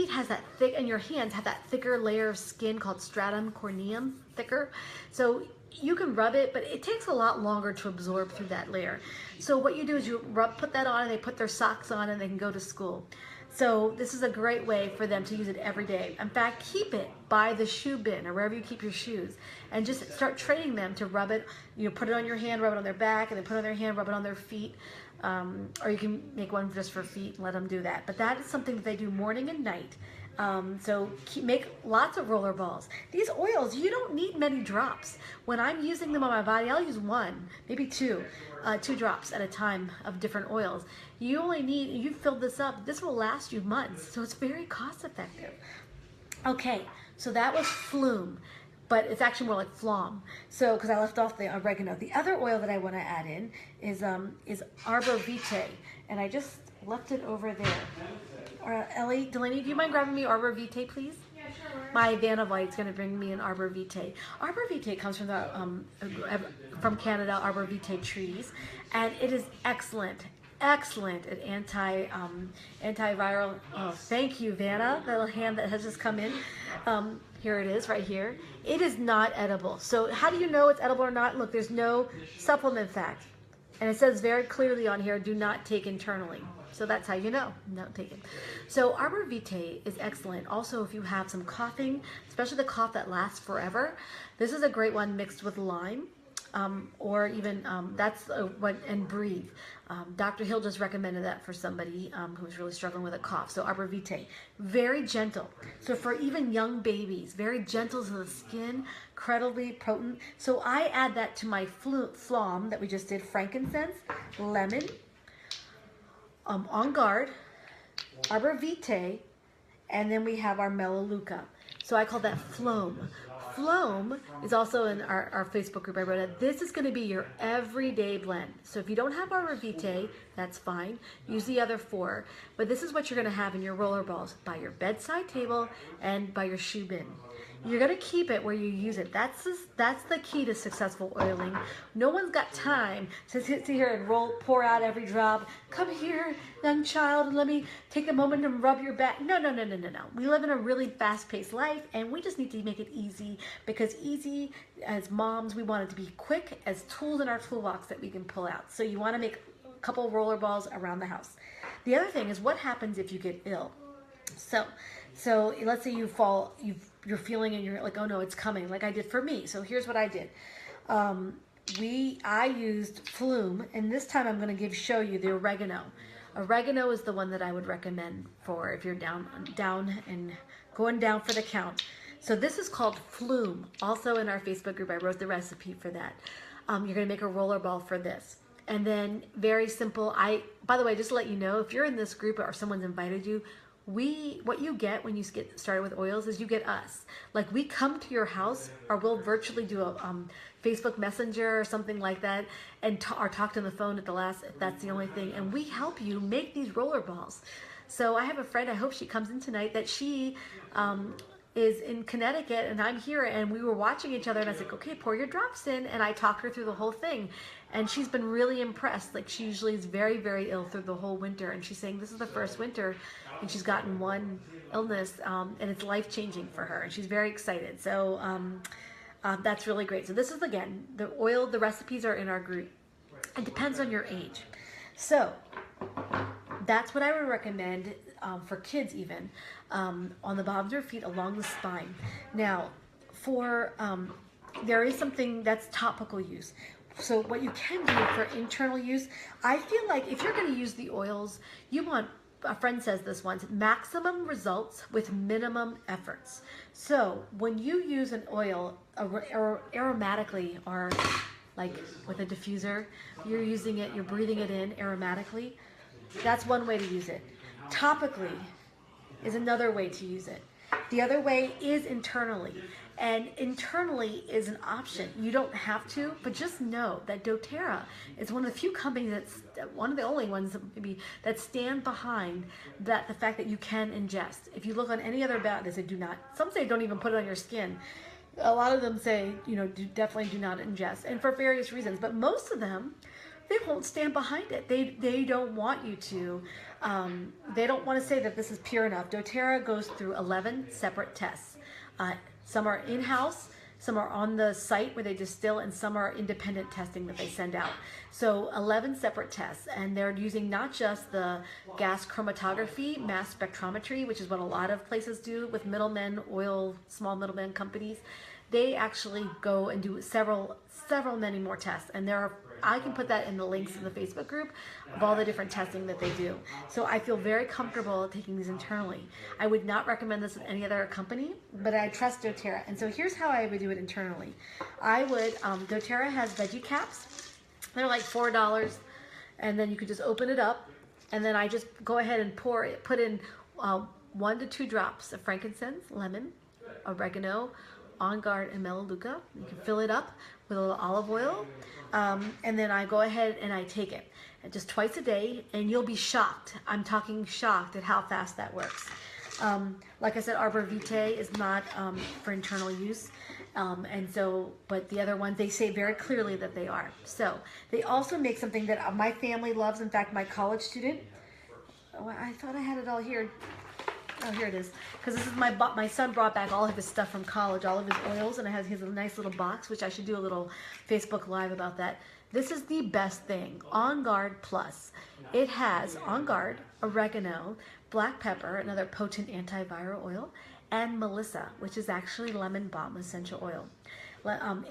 has that thick, and your hands have that thicker layer of skin called stratum corneum, thicker. So you can rub it, but it takes a lot longer to absorb through that layer. So what you do is you put that on, and they put their socks on, and they can go to school. So this is a great way for them to use it every day. In fact, keep it by the shoe bin or wherever you keep your shoes, and just start training them to rub it. Put it on your hand, rub it on their back, and then put it on their hand, rub it on their feet. Or you can make one just for feet and let them do that. But that is something that they do morning and night. So make lots of roller balls. These oils, you don't need many drops. When I'm using them on my body, I'll use one, maybe two drops at a time of different oils. You fill this up, this will last you months, so it's very cost effective. Okay, so that was Flume, but it's actually more like Flom. So, because I left off the oregano. The other oil that I want to add in is Arbor Vitae, and I just left it over there. Ellie, Delaney, do you mind grabbing me Arbor Vitae, please? Yeah, sure. My Vanavite's going to bring me an Arbor Vitae. Arbor Vitae comes from Canada, Arbor Vitae trees, and it is excellent at antiviral. Oh, thank you, Vanna. The little hand that has just come in. Here it is, right here. It is not edible. So how do you know it's edible or not? Look, there's no supplement fact, and it says very clearly on here, do not take internally. So that's how you know, not take it. So Arbor Vitae is excellent. Also, if you have some coughing, especially the cough that lasts forever, this is a great one mixed with lime, or even and breathe. Dr. Hill just recommended that for somebody who was really struggling with a cough. So Arbor Vitae, very gentle. So for even young babies, very gentle to the skin, incredibly potent. So I add that to my Flom that we just did: frankincense, lemon, On Guard, Arbor Vitae, and then we have our Melaleuca. So I call that Flome. Flome is also in our Facebook group. I wrote it. This is going to be your everyday blend. So if you don't have Arbor Vitae, that's fine. Use the other 4. But this is what you're going to have in your roller balls by your bedside table and by your shoe bin. You're going to keep it where you use it. That's the key to successful oiling. No one's got time to sit here and pour out every drop. Come here, young child, and let me take a moment and rub your back. No. We live in a really fast-paced life, and we just need to make it easy, because easy, as moms, we want it to be quick as tools in our toolbox that we can pull out. So you want to make a couple roller balls around the house. The other thing is, what happens if you get ill? So let's say you're feeling and you're like, oh no, it's coming, like I did for me. So here's what I did. I used Flume, and this time I'm going to show you the oregano. Oregano is the one that I would recommend for if you're down and going down for the count. So this is called Flume. Also in our Facebook group, I wrote the recipe for that. You're going to make a roller ball for this. And then very simple. By the way, just to let you know, if you're in this group or someone's invited you, what you get when you get started with oils is you get us. Like, we come to your house, or we'll virtually do a Facebook Messenger or something like that, and or talk on the phone at the last, if that's the only thing, and we help you make these roller balls. So I have a friend, I hope she comes in tonight, that she is in Connecticut and I'm here, and we were watching each other, and I was like, okay, pour your drops in, and I talked her through the whole thing, and she's been really impressed. Like, she usually is very, very ill through the whole winter, and she's saying this is the first winter and she's gotten one illness, and it's life-changing for her, and she's very excited. So that's really great. So this is, again, the oil, the recipes are in our group. It depends on your age. So that's what I would recommend for kids, even on the bottoms of your feet along the spine. Now, for there is something that's topical use. So what you can do for internal use, I feel like if you're going to use the oils, you want, a friend says this once, maximum results with minimum efforts. So when you use an oil aromatically, or like with a diffuser, you're using it, you're breathing it in aromatically, that's one way to use it. Topically is another way to use it. The other way is internally. And internally is an option. You don't have to, but just know that doTERRA is one of the few companies that's one of the only ones maybe that stand behind that, the fact that you can ingest. If you look on any other about, they say do not. Some say don't even put it on your skin. A lot of them say, you know, definitely do not ingest, and for various reasons. But most of them, they won't stand behind it. They don't want you to. They don't want to say that this is pure enough. doTERRA goes through 11 separate tests. Some are in-house, some are on the site where they distill, and some are independent testing that they send out. So 11 separate tests, and they're using not just the gas chromatography, mass spectrometry, which is what a lot of places do with middlemen, small middlemen companies. They actually go and do many more tests, and I can put that in the links in the Facebook group of all the different testing that they do. So I feel very comfortable taking these internally. I would not recommend this with any other company, but I trust doTERRA. And so here's how I would do it internally. I would, doTERRA has veggie caps. They're like $4, and then you could just open it up, and then I just go ahead and put in 1 to 2 drops of frankincense, lemon, oregano, On Guard, and Melaleuca. You can fill it up with a little olive oil, and then I go ahead and I take it just twice a day, and you'll be shocked. I'm talking shocked at how fast that works. Like I said, Arbor Vitae is not for internal use, and so, but the other ones, they say very clearly that they are. So they also make something that my family loves. In fact, my college student, I thought I had it all here. Oh, here it is. Because this is my son brought back all of his stuff from college, all of his oils, and it has his nice little box, which I should do a little Facebook Live about that. This is the best thing, On Guard Plus. It has On Guard, oregano, black pepper, another potent antiviral oil, and Melissa, which is actually lemon balm essential oil.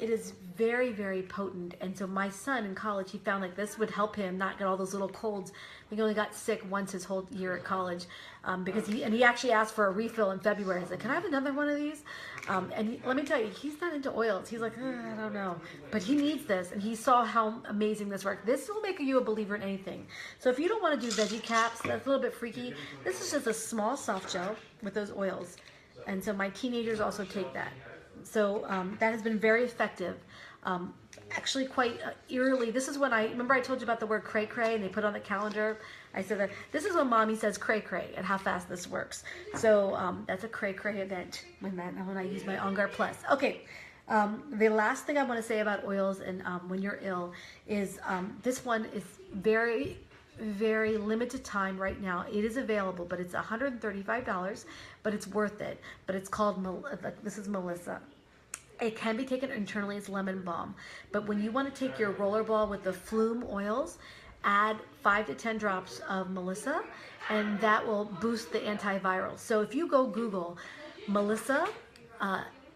It is very, very potent, and so my son in college, he found like this would help him not get all those little colds. He only got sick once his whole year at college, because he actually asked for a refill in February. He's like, can I have another one of these? Let me tell you, he's not into oils. He's like, I don't know, but he needs this, and he saw how amazing this worked. This will make you a believer in anything. So if you don't want to do veggie caps, that's a little bit freaky. This is just a small soft gel with those oils, and so my teenagers also take that. So that has been very effective. Actually quite eerily, this is when remember I told you about the word cray cray, and they put on the calendar. I said that this is when mommy says cray cray and how fast this works. So that's a cray cray event when I use my On Guard Plus. Okay, the last thing I want to say about oils and when you're ill is this one is very, very limited time right now. It is available, but it's $135, but it's worth it. But it's called, this is Melissa. It can be taken internally as lemon balm, but when you want to take your rollerball with the Flume oils, add 5 to 10 drops of Melissa, and that will boost the antiviral. So if you go Google Melissa,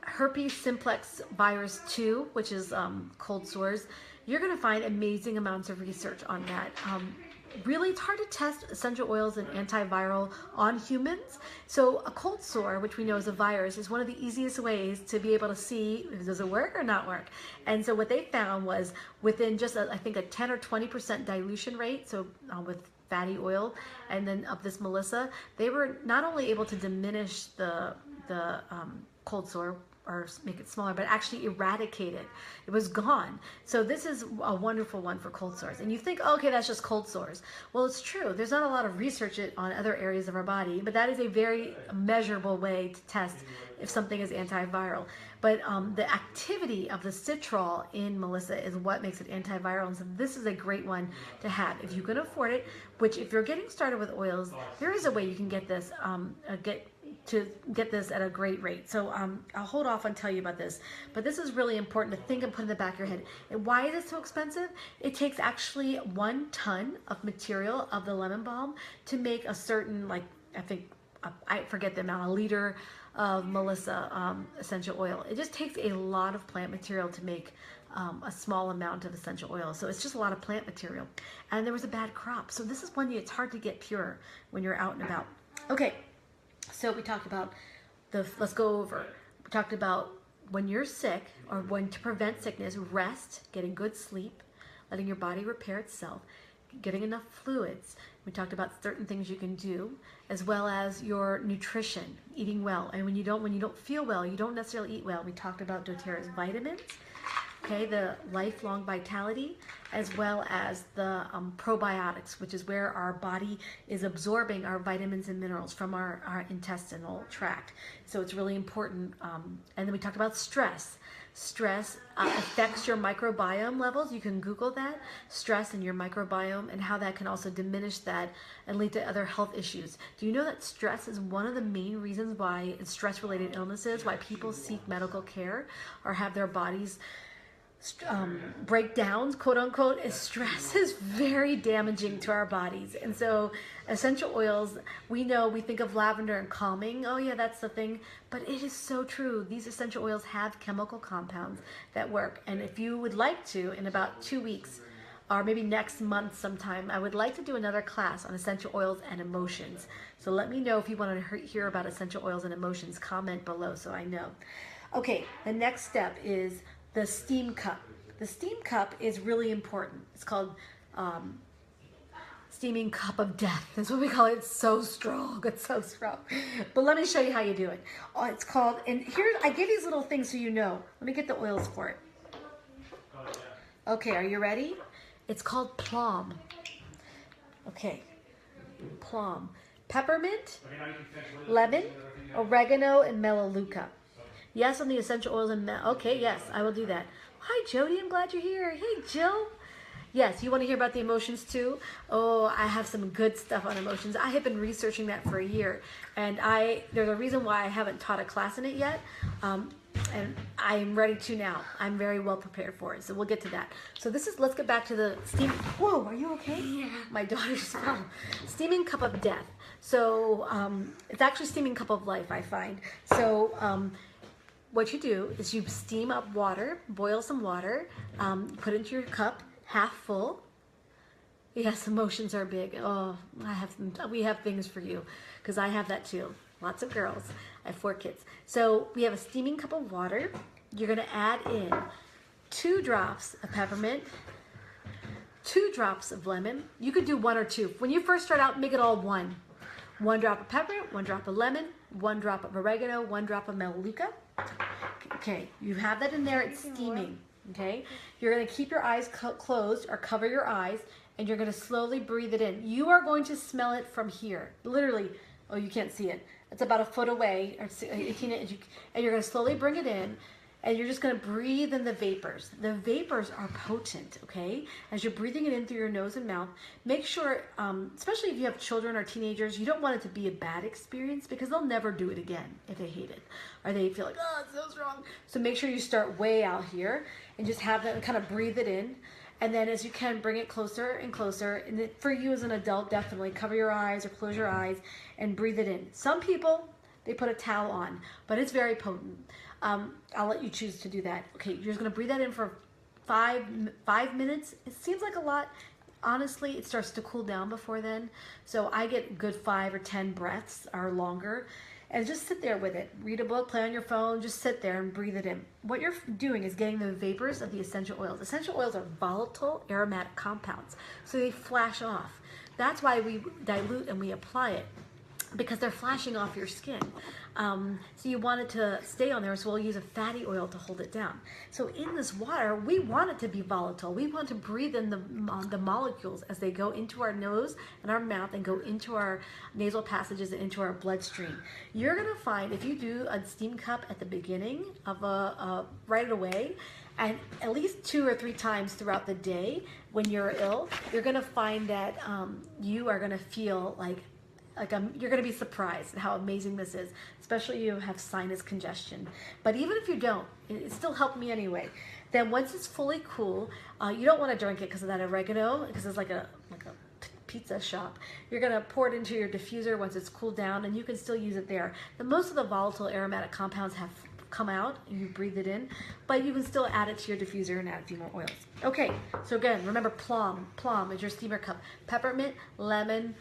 herpes simplex virus 2, which is cold sores, you're going to find amazing amounts of research on that. Really, it's hard to test essential oils and antiviral on humans. So a cold sore, which we know is a virus, is one of the easiest ways to be able to see if does it work or not work. And so what they found was within just, I think, a 10 or 20% dilution rate, so with fatty oil, and then of this Melissa, they were not only able to diminish the cold sore, or make it smaller, but actually eradicate it. It was gone. So this is a wonderful one for cold sores. And you think, okay, that's just cold sores. Well, it's true. There's not a lot of research on other areas of our body, but that is a very measurable way to test if something is antiviral. But the activity of the citral in Melissa is what makes it antiviral. And so this is a great one to have if you can afford it, which if you're getting started with oils, there is a way you can get this, get this at a great rate. So I'll hold off on telling you about this, but this is really important to think and put in the back of your head. And why is it so expensive? It takes actually 1 ton of material of the lemon balm to make a certain, like, I think, I forget the amount, a liter of Melissa essential oil. It just takes a lot of plant material to make a small amount of essential oil. So it's just a lot of plant material. And there was a bad crop. So this is one it's hard to get pure when you're out and about. Okay. So we talked about let's go over. We talked about when you're sick or when to prevent sickness, rest, getting good sleep, letting your body repair itself, getting enough fluids. We talked about certain things you can do, as well as your nutrition, eating well. And when you don't feel well, you don't necessarily eat well. We talked about doterra's vitamins, okay, the lifelong vitality, as well as the probiotics, which is where our body is absorbing our vitamins and minerals from our intestinal tract. So it's really important. And then we talked about stress. Stress affects your microbiome levels. You can Google that, stress and your microbiome, and how that can also diminish that and lead to other health issues. Do you know that stress is one of the main reasons why stress-related illnesses, why people seek medical care or have their bodies breakdowns, quote unquote, is stress is very damaging to our bodies. And so essential oils, we think of lavender and calming. Oh yeah, that's the thing. But it is so true. These essential oils have chemical compounds that work. And if you would like to, in about 2 weeks, or maybe next month sometime, I would like to do another class on essential oils and emotions. So let me know if you want to hear about essential oils and emotions. Comment below so I know. Okay, the next step is the steam cup. The steam cup is really important. It's called steaming cup of death. That's what we call it. It's so strong. It's so strong. But let me show you how you do it. It's called, and here, I give these little things so you know. Let me get the oils for it. Okay, are you ready? It's called plum. Okay, plum. Peppermint, lemon, oregano, and melaleuca. Yes, on the essential oils and okay, yes, I will do that. Hi, Jody, I'm glad you're here. Hey, Jill. Yes, you want to hear about the emotions too? Oh, I have some good stuff on emotions. I have been researching that for a year, and there's a reason why I haven't taught a class in it yet, and I'm ready to now. I'm very well prepared for it, so we'll get to that. So let's get back to the steam. Whoa, are you okay? Yeah. My daughter just fell. Steaming cup of death. So it's actually steaming cup of life, I find. So what you do is you steam up water, boil some water, put it into your cup, half full. Yes, emotions are big. Oh, we have things for you, because I have that too. Lots of girls. I have 4 kids. So we have a steaming cup of water. You're gonna add in 2 drops of peppermint, 2 drops of lemon. You could do 1 or 2. When you first start out, make it all 1. 1 drop of peppermint, 1 drop of lemon, 1 drop of oregano, 1 drop of melaleuca. Okay, you have that in there, it's steaming, okay? You're gonna keep your eyes closed or cover your eyes, and you're gonna slowly breathe it in. You are going to smell it from here, literally. Oh, you can't see it. It's about a foot away, or 18 inches, and you're gonna slowly bring it in, and you're just gonna breathe in the vapors. The vapors are potent, okay? As you're breathing it in through your nose and mouth, make sure, especially if you have children or teenagers, you don't want it to be a bad experience, because they'll never do it again if they hate it, or they feel like, oh, it's so strong. So make sure you start way out here, and just have them kind of breathe it in, and then as you can, bring it closer and closer. And for you as an adult, definitely cover your eyes or close your eyes and breathe it in. Some people, they put a towel on, but it's very potent. I'll let you choose to do that. Okay, you're just gonna breathe that in for 5 minutes. It seems like a lot. Honestly, it starts to cool down before then. So I get good 5 or 10 breaths or longer. And just sit there with it. Read a book, play on your phone, just sit there and breathe it in. What you're doing is getting the vapors of the essential oils. Essential oils are volatile aromatic compounds, so they flash off. That's why we dilute and we apply it. because they're flashing off your skin. So you want it to stay on there, so we'll use a fatty oil to hold it down. So in this water, we want it to be volatile. We want to breathe in the molecules as they go into our nose and our mouth and go into our nasal passages and into our bloodstream. You're gonna find if you do a steam cup at the beginning of right away, and at least 2 or 3 times throughout the day when you're ill, you're gonna find that you are gonna feel like you're going to be surprised at how amazing this is, especially if you have sinus congestion. But even if you don't, it still helped me anyway. Then once it's fully cool, you don't want to drink it because of that oregano, because it's like a pizza shop. You're going to pour it into your diffuser once it's cooled down, and you can still use it there. Most of the volatile aromatic compounds have come out and you breathe it in, but you can still add it to your diffuser and add a few more oils. Okay, so again, remember plum is your steamer cup. Peppermint, lemon,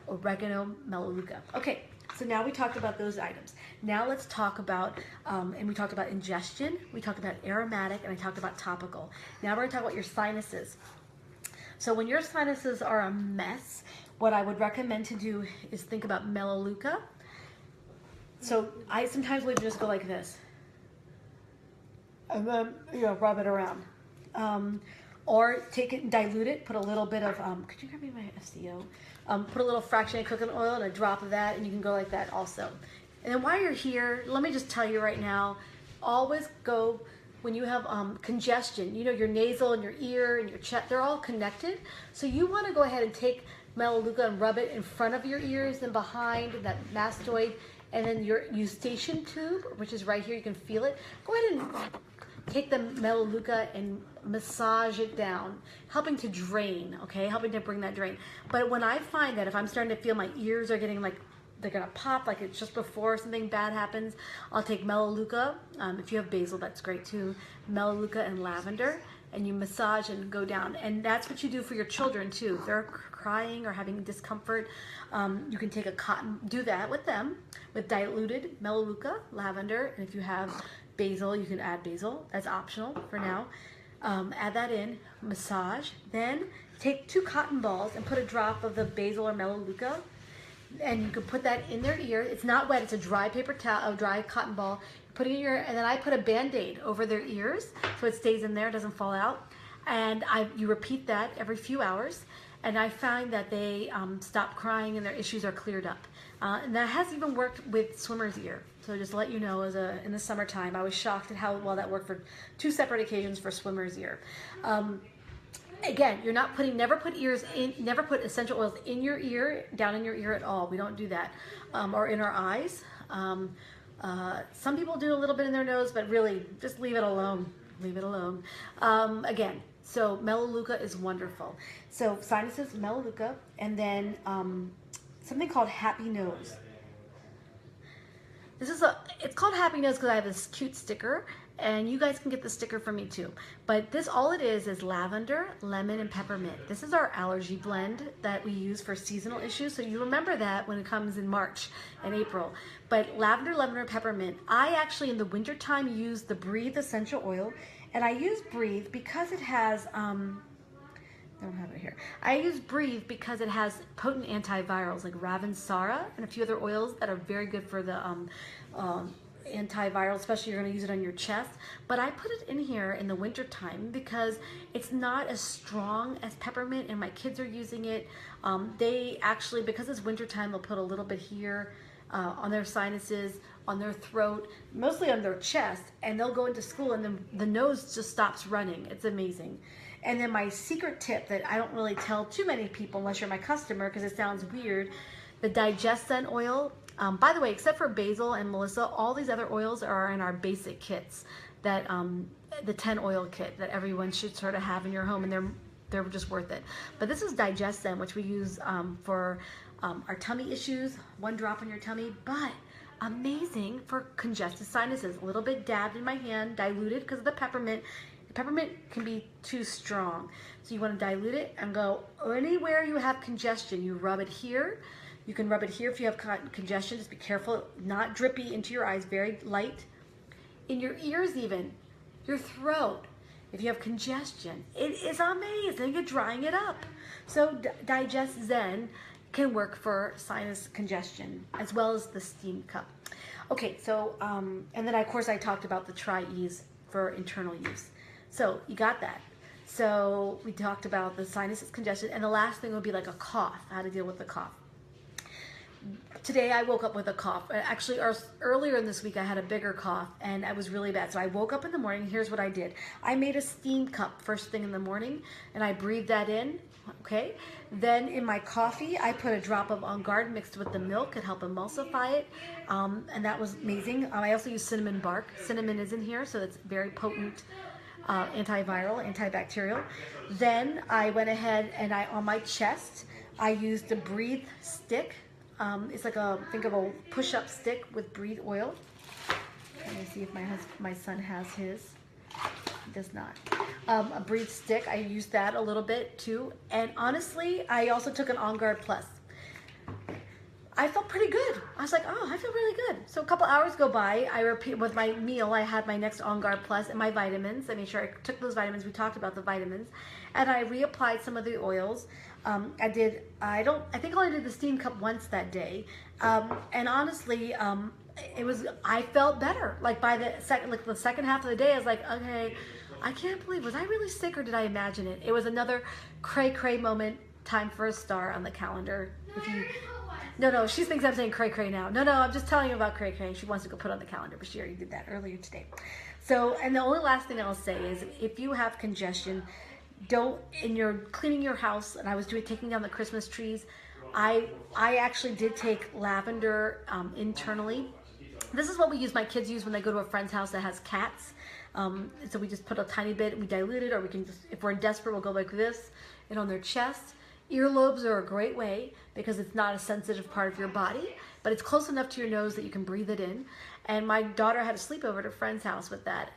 oregano, melaleuca. Okay, so now we talked about those items. Now let's talk about, and we talked about ingestion, we talked about aromatic, and I talked about topical. Now we're gonna talk about your sinuses. So when your sinuses are a mess, what I would recommend to do is think about melaleuca. So I sometimes will just go like this, and then, rub it around. Or take it and dilute it, put a little bit of, could you grab me my FCO? Put a little fractionated coconut oil and a drop of that, and you can go like that also. And then while you're here, let me just tell you right now, always go, when you have congestion, your nasal and your ear and your chest, they're all connected. So you wanna go ahead and take melaleuca and rub it in front of your ears and behind that mastoid, and then your eustachian tube, which is right here, you can feel it. Go ahead and take the melaleuca and massage it down, helping to drain, okay? Helping to bring that drain. But when I find that if I'm starting to feel my ears are getting like, they're gonna pop like it's just before something bad happens, I'll take melaleuca. If you have basil, that's great too. Melaleuca and lavender, and you massage and go down. And that's what you do for your children too. If they're crying or having discomfort, you can take a cotton, do that with them, with diluted melaleuca, lavender, and if you have basil, you can add basil. That's optional for now. Add that in, massage. Then take 2 cotton balls and put a drop of the basil or melaleuca, and you can put that in their ear. It's not wet, it's a dry paper towel, a dry cotton ball. Put it in your, and then I put a Band-Aid over their ears so it stays in there, doesn't fall out. And you repeat that every few hours, and I find that they stop crying and their issues are cleared up. And that has even worked with swimmer's ear. So just to let you know, in the summertime, I was shocked at how well that worked for 2 separate occasions for swimmer's ear. Again, you're not putting, never put essential oils in your ear, down in your ear at all. We don't do that. Or in our eyes. Some people do a little bit in their nose, but really, just leave it alone. Leave it alone. Again, so melaleuca is wonderful. So sinuses, melaleuca, and then something called Happy Nose. It's called Happy Nose because I have this cute sticker, and you guys can get the sticker from me too. But this, all it is lavender, lemon, and peppermint. This is our allergy blend that we use for seasonal issues, so you remember that when it comes in March and April. But lavender, lemon, and peppermint, I actually in the wintertime use the Breathe essential oil, and I use Breathe because it has, I don't have it here. I use Breathe because it has potent antivirals like Ravinsara and a few other oils that are very good for the antiviral, especially you're going to use it on your chest. But I put it in here in the winter time because it's not as strong as peppermint, and my kids are using it. They actually, because it's winter time, they'll put a little bit here on their sinuses, on their throat, mostly on their chest, and they'll go into school and then the nose just stops running. It's amazing. And then my secret tip that I don't really tell too many people unless you're my customer because it sounds weird, the Digestin oil. By the way, except for basil and Melissa, all these other oils are in our basic kits, that the 10 oil kit that everyone should sort of have in your home, and they're just worth it. But this is Digestin, which we use for our tummy issues, 1 drop on your tummy, but amazing for congested sinuses. A little bit dabbed in my hand, diluted because of the peppermint. The peppermint can be too strong, so you want to dilute it and go anywhere you have congestion. You rub it here. You can rub it here if you have congestion. Just be careful, not drippy into your eyes, very light. In your ears even, your throat. If you have congestion, it is amazing at drying it up. So Digest Zen can work for sinus congestion, as well as the steam cup. Okay, so, and then of course I talked about the Tri-Ease for internal use. So you got that. So we talked about the sinus congestion, and the last thing would be like a cough, how to deal with the cough. Today I woke up with a cough. Actually, earlier in this week I had a bigger cough and I was really bad. So I woke up in the morning. Here's what I did. I made a steam cup first thing in the morning and I breathed that in. Okay. Then in my coffee, I put a drop of On Guard mixed with the milk. It helped emulsify it. And that was amazing. I also use cinnamon bark. Cinnamon is in here, so it's very potent antiviral, antibacterial. Then I went ahead and on my chest, I used a Breathe stick. It's like think of a push-up stick with Breathe oil. Let me see if my son has his. He does not. A Breathe stick, I used that a little bit too. And honestly, I also took an On Guard Plus. I felt pretty good. I was like, oh, I feel really good. So a couple hours go by. I repeat with my meal. I had my next On Guard Plus and my vitamins. I made sure I took those vitamins. We talked about the vitamins, and I reapplied some of the oils. I think I only did the steam cup once that day, and honestly, I felt better. Like by the second half of the day, I was like, okay, I can't believe, was I really sick or did I imagine it? It was another cray moment. Time for a star on the calendar. No, she thinks I'm saying cray now. No, I'm just telling you about cray. She wants to go put on the calendar, but she already did that earlier today. So, and the only last thing I'll say is if you have congestion, and you're cleaning your house, and I was taking down the Christmas trees, I actually did take lavender internally. This is what my kids use when they go to a friend's house that has cats. So we just put a tiny bit, we dilute it, or we can just, if we're desperate, we'll go like this and on their chest. Earlobes are a great way because it's not a sensitive part of your body, but it's close enough to your nose that you can breathe it in. And my daughter had a sleepover at a friend's house with that.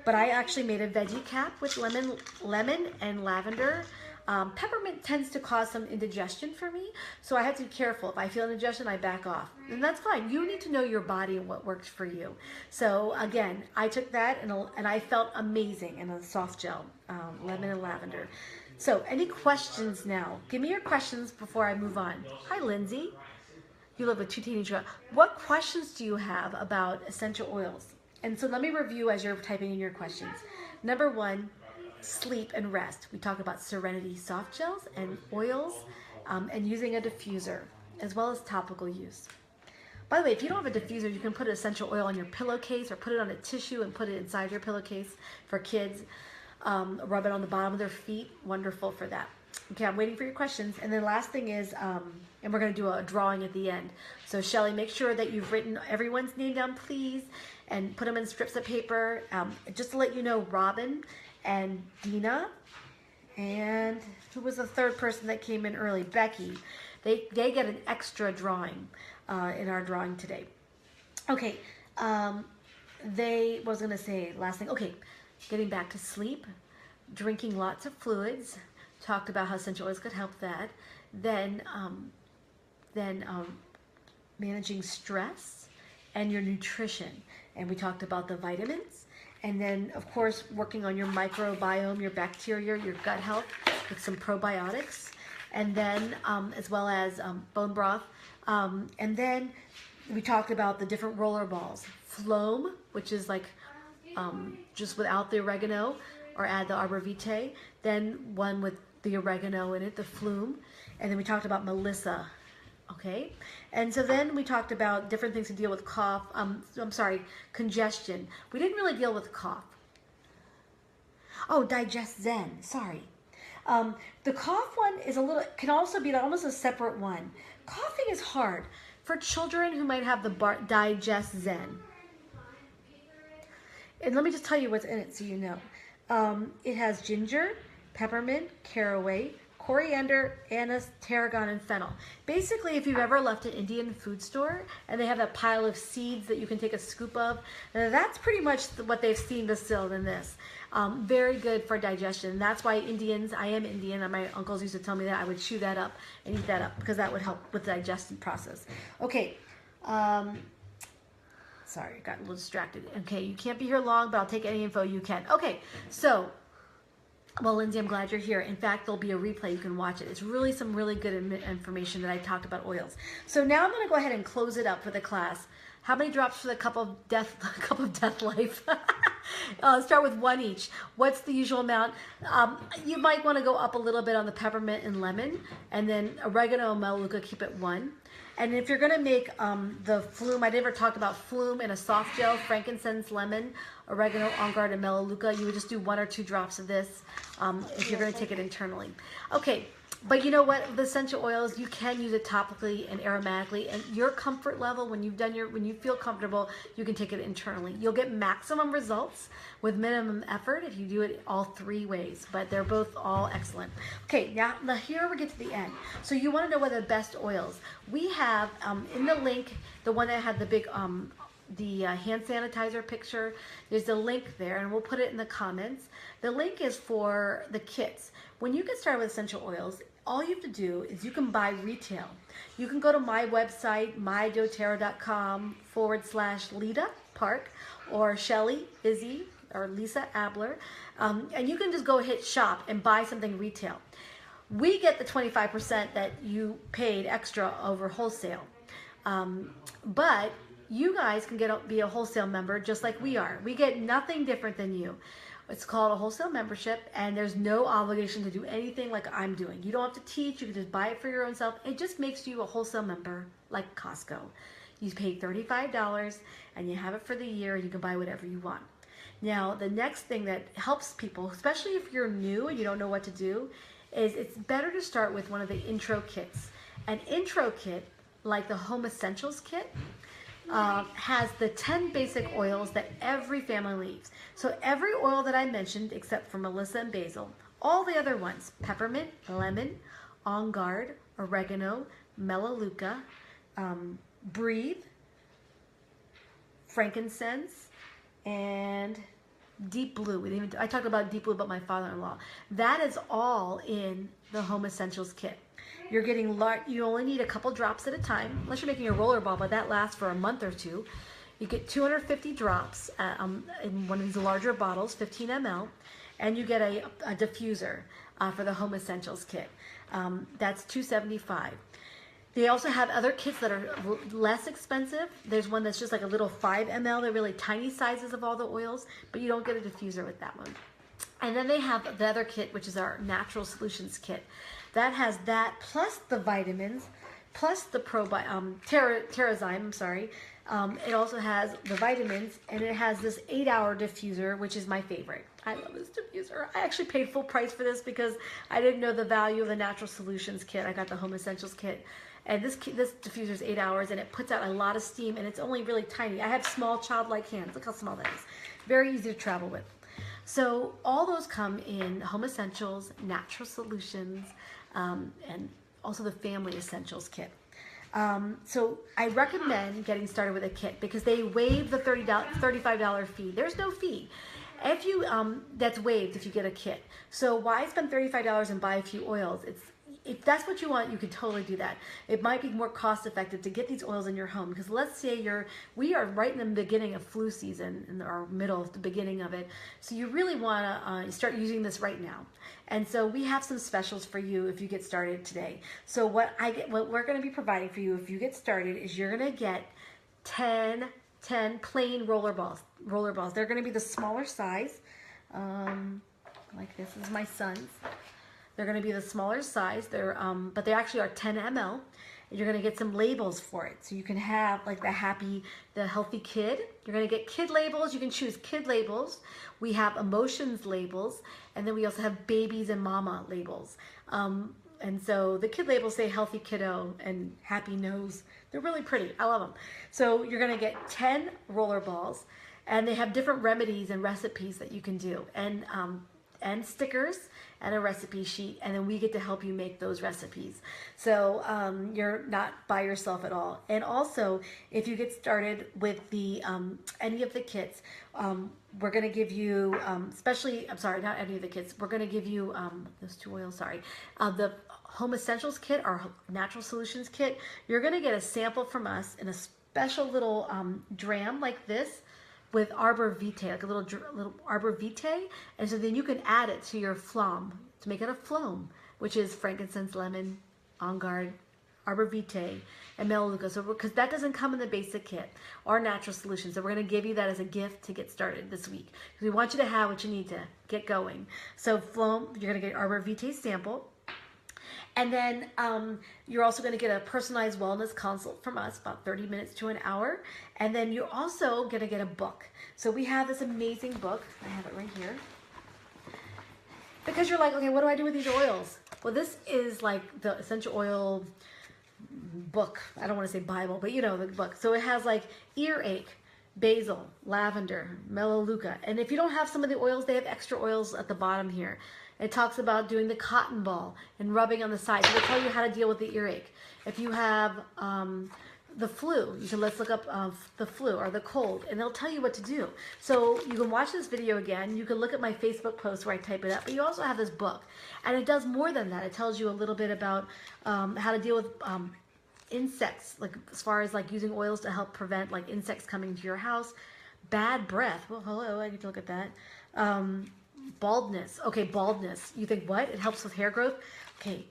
But I actually made a veggie cap with lemon and lavender. Peppermint tends to cause some indigestion for me, so I have to be careful. If I feel indigestion, I back off. And that's fine. You need to know your body and what works for you. So again, I took that and I felt amazing in a soft gel, lemon and lavender. So any questions now? Give me your questions before I move on. Hi, Lindsay. You live with 2 teenagers. What questions do you have about essential oils? And so let me review as you're typing in your questions. Number 1, sleep and rest. We talked about Serenity soft gels and oils and using a diffuser as well as topical use. By the way, if you don't have a diffuser, you can put essential oil on your pillowcase or put it on a tissue and put it inside your pillowcase for kids. Rub it on the bottom of their feet. Wonderful for that. Okay, I'm waiting for your questions. And then last thing is, and we're going to do a drawing at the end. So Shelly, make sure that you've written everyone's name down, please, and put them in strips of paper. Just to let you know, Robin and Dina, and who was the third person that came in early? Becky. They get an extra drawing in our drawing today. Okay, what was I going to say? Last thing. Okay, getting back to sleep, drinking lots of fluids. Talked about how essential oils could help that. Then managing stress and your nutrition. And we talked about the vitamins. And then, of course, working on your microbiome, your bacteria, your gut health with some probiotics. And then, as well as bone broth. And then we talked about the different roller balls. Phloem, which is like just without the oregano, or add the arbor vitae. Then one with the oregano in it, the Flume. And then we talked about Melissa. Okay, and so then we talked about different things to deal with cough. Congestion. We didn't really deal with cough. Oh, Digest Zen. Sorry. The cough one is can also be almost a separate one. Coughing is hard for children who might have the Digest Zen. And let me just tell you what's in it so you know. It has ginger, peppermint, caraway, coriander, anise, tarragon, and fennel. Basically, if you've ever left an Indian food store and they have that pile of seeds that you can take a scoop of, that's pretty much what they've seen distilled in this. Very good for digestion. That's why Indians, I am Indian, and my uncles used to tell me that I would chew that up and eat that up because that would help with the digestion process. Okay. Sorry, I got a little distracted. Okay, you can't be here long, but I'll take any info you can. Okay, so Well, Lindsay, I'm glad you're here. In fact, there'll be a replay. You can watch it. It's really some really good information that I talked about oils. So now I'm going to go ahead and close it up for the class. How many drops for the cup of death? Cup of death life. Start with one each. What's the usual amount? You might want to go up a little bit on the peppermint and lemon, and then oregano and melaleuca, keep it one. And if you're going to make the flume, I never talked about flume in a soft gel, frankincense, lemon, oregano, on guard, and melaleuca. You would just do 1 or 2 drops of this if you're going to take it internally. Okay, but you know what? The essential oils, you can use it topically and aromatically, and your comfort level, when you feel comfortable, you can take it internally. You'll get maximum results with minimum effort if you do it all 3 ways, but they're both all excellent. Okay, now here we get to the end. So you want to know what are the best oils. We have in the link, the one that had the big the hand sanitizer picture, there's a link there, and we'll put it in the comments. The link is for the kits. When you get started with essential oils, all you have to do is you can buy retail. You can go to my website, mydoterra.com/Lita Park, or Shelly, Izzy, or Lisa Abler, and you can just go hit shop and buy something retail. We get the 25% that you paid extra over wholesale, but you guys can be a wholesale member just like we are. We get nothing different than you. It's called a wholesale membership, and there's no obligation to do anything like I'm doing. You don't have to teach. You can just buy it for your own self. It just makes you a wholesale member like Costco. You pay $35, and you have it for the year. You can buy whatever you want. Now, the next thing that helps people, especially if you're new and you don't know what to do, is it's better to start with one of the intro kits. An intro kit, like the Home Essentials kit, has the 10 basic oils that every family needs. So every oil that I mentioned, except for Melissa and basil, all the other ones, peppermint, lemon, on guard, oregano, melaleuca, breathe, frankincense, and deep blue. I talked about deep blue about my father-in-law. That is all in the Home Essentials kit. You're getting you only need a couple drops at a time, unless you're making a roller ball, but that lasts for a month or 2. You get 250 drops in one of these larger bottles, 15 ml, and you get a diffuser for the Home Essentials kit. That's $275. They also have other kits that are less expensive. There's one that's just like a little 5 ml. They're really tiny sizes of all the oils, but you don't get a diffuser with that one. And then they have the other kit, which is our Natural Solutions kit. That has that plus the vitamins, plus the Terrazyme, I'm sorry. It also has the vitamins, and it has this 8-hour diffuser, which is my favorite. I love this diffuser. I actually paid full price for this because I didn't know the value of the Natural Solutions kit. I got the Home Essentials kit. And this diffuser is 8 hours, and it puts out a lot of steam, and it's only really tiny. I have small childlike hands. Look how small that is. Very easy to travel with. So all those come in Home Essentials, Natural Solutions, and also the Family Essentials kit. So I recommend getting started with a kit because they waive the $35 fee. There's no fee. If you that's waived if you get a kit. So why spend $35 and buy a few oils? If that's what you want, you can totally do that. It might be more cost effective to get these oils in your home because let's say we are right in the beginning of flu season, in our middle, the beginning of it. So you really want to start using this right now. And so we have some specials for you if you get started today. So what we're going to be providing for you if you get started is you're going to get 10 plain roller balls. They're going to be the smaller size. Like this is my son's. They're going to be the smaller size. But they actually are 10 ml. And you're going to get some labels for it. So you can have like the healthy kid. You're going to get kid labels. You can choose kid labels. We have emotions labels. And then we also have babies and mama labels. And so the kid labels say healthy kiddo and happy nose. They're really pretty. I love them. So you're going to get 10 roller balls. And they have different remedies and recipes that you can do. And stickers and a recipe sheet, and then we get to help you make those recipes. So you're not by yourself at all. And also, if you get started with the any of the kits, we're going to give you, especially, I'm sorry, not any of the kits, we're going to give you those 2 oils, sorry, the Home Essentials kit, our Natural Solutions kit. You're going to get a sample from us in a special little dram like this with arbor vitae, like a little arbor vitae, and so then you can add it to your flamme to make it a flome, which is frankincense, lemon, on guard, arbor vitae, and melaleuca. So because that doesn't come in the basic kit or natural solution, so we're going to give you that as a gift to get started this week. We want you to have what you need to get going. So flome, you're going to get arbor vitae sample. And then you're also going to get a personalized wellness consult from us, about 30 minutes to an hour. And then you're also going to get a book. So we have this amazing book. I have it right here. Because you're like, okay, what do I do with these oils? Well, this is like the essential oil book. I don't want to say Bible, but you know the book. So it has like earache, basil, lavender, melaleuca. And if you don't have some of the oils, they have extra oils at the bottom here. It talks about doing the cotton ball and rubbing on the side. So they tell you how to deal with the earache. If you have the flu, you can let's look up the flu or the cold, and they'll tell you what to do. So you can watch this video again. You can look at my Facebook post where I type it up. But you also have this book, and it does more than that. It tells you a little bit about how to deal with insects, like as far as like using oils to help prevent like insects coming to your house. Bad breath. Well, hello, I need to look at that. Baldness. Okay, baldness. You think what? It helps with hair growth? Okay,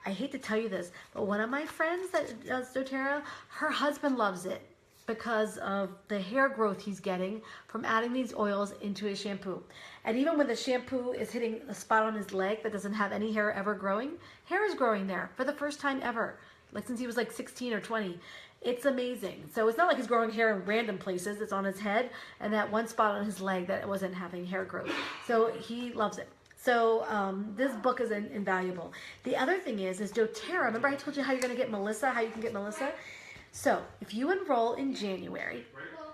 I hate to tell you this, but one of my friends that does doTERRA, her husband loves it because of the hair growth he's getting from adding these oils into his shampoo. And even when the shampoo is hitting a spot on his leg that doesn't have any hair ever growing, hair is growing there for the first time ever, like since he was like 16 or 20. It's amazing. So it's not like he's growing hair in random places. It's on his head and that one spot on his leg that wasn't having hair growth. So he loves it. So this book is invaluable. The other thing is doTERRA. Remember I told you how you're going to get Melissa, how you can get Melissa? So if you enroll in January,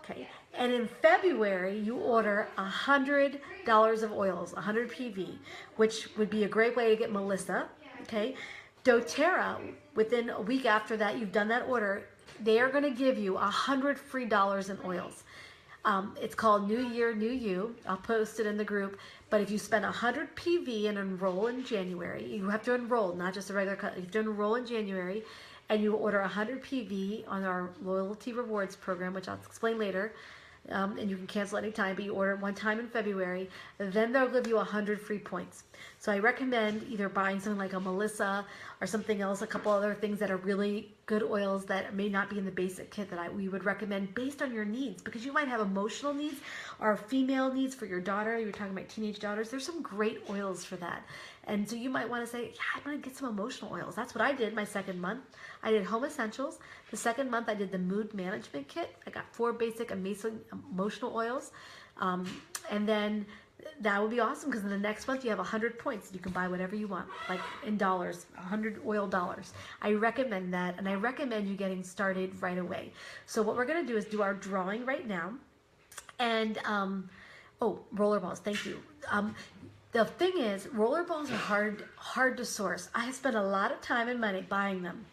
okay, and in February you order $100 of oils, 100 PV, which would be a great way to get Melissa, okay? doTERRA, within a week after that you've done that order, they are going to give you $100 free in oils. It's called New Year, New You. I'll post it in the group. But if you spend 100 PV and enroll in January, you have to enroll, not just a regular cut. You have to enroll in January, and you order 100 PV on our loyalty rewards program, which I'll explain later. And you can cancel anytime, but you order it one time in February, then they'll give you 100 free points. So I recommend either buying something like a Melissa or something else, a couple other things that are really good oils that may not be in the basic kit that we would recommend based on your needs, because you might have emotional needs or female needs for your daughter. You were talking about teenage daughters. There's some great oils for that. And so you might want to say, yeah, I want to get some emotional oils. That's what I did my second month. I did Home Essentials. The second month I did the Mood Management Kit. I got 4 basic amazing emotional oils. And then that would be awesome because in the next month you have 100 points. You can buy whatever you want, like in dollars, 100 oil dollars. I recommend that, and I recommend you getting started right away. So what we're going to do is do our drawing right now. And, oh, roller balls, thank you. The thing is, roller balls are hard to source. I have spent a lot of time and money buying them.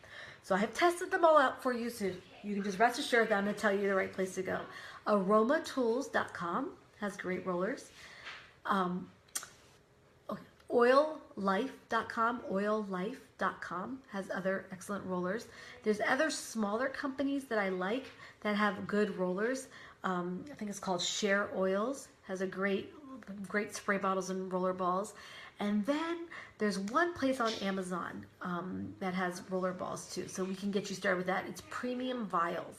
So I have tested them all out for you, so you can just rest assured that I'm going to tell you the right place to go. Aromatools.com has great rollers. Oillife.com has other excellent rollers. There's other smaller companies that I like that have good rollers. I think it's called Share Oils, has a great spray bottles and roller balls. And then there's one place on Amazon that has roller balls too, so we can get you started with that. It's Premium Vials.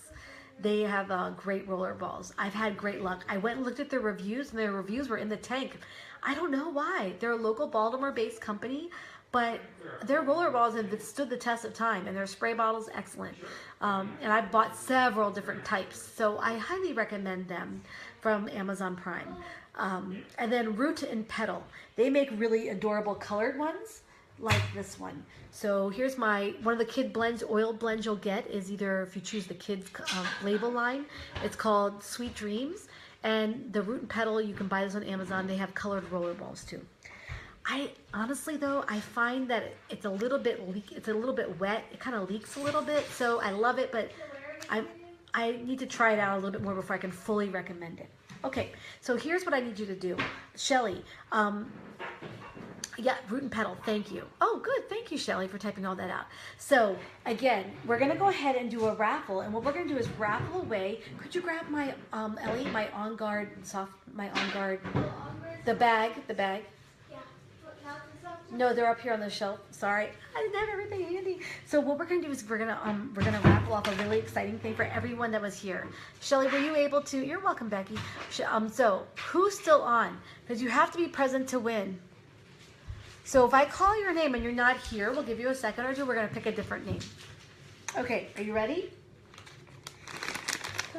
They have great roller balls. I've had great luck. I went and looked at their reviews, and their reviews were in the tank. I don't know why. They're a local Baltimore-based company, but their roller balls have stood the test of time, and their spray bottles, excellent. And I've bought several different types, so I highly recommend them from Amazon Prime. And then Root and Petal. They make really adorable colored ones, like this one. So here's one of the kid blends, oil blends you'll get is either, if you choose the kids label line, it's called Sweet Dreams. And the Root and Petal, you can buy this on Amazon. They have colored roller balls too. Honestly though, I find that it's a little bit wet. It kind of leaks a little bit. So I love it, but I need to try it out a little bit more before I can fully recommend it. Okay, so here's what I need you to do. Shelly, Yeah, root and petal. Thank you. Oh, good. Thank you, Shelly, for typing all that out. So again, we're gonna go ahead and do a raffle, and what we're gonna do is raffle away. Could you grab my Ellie, my On Guard the bag. Yeah. No, they're up here on the shelf. Sorry, I didn't have everything handy. So what we're gonna do is we're gonna raffle off a really exciting thing for everyone that was here. Shelly, were you able to? You're welcome, Becky. So who's still on? Because you have to be present to win. So if I call your name and you're not here, we'll give you a second or two. We're gonna pick a different name. Okay, are you ready?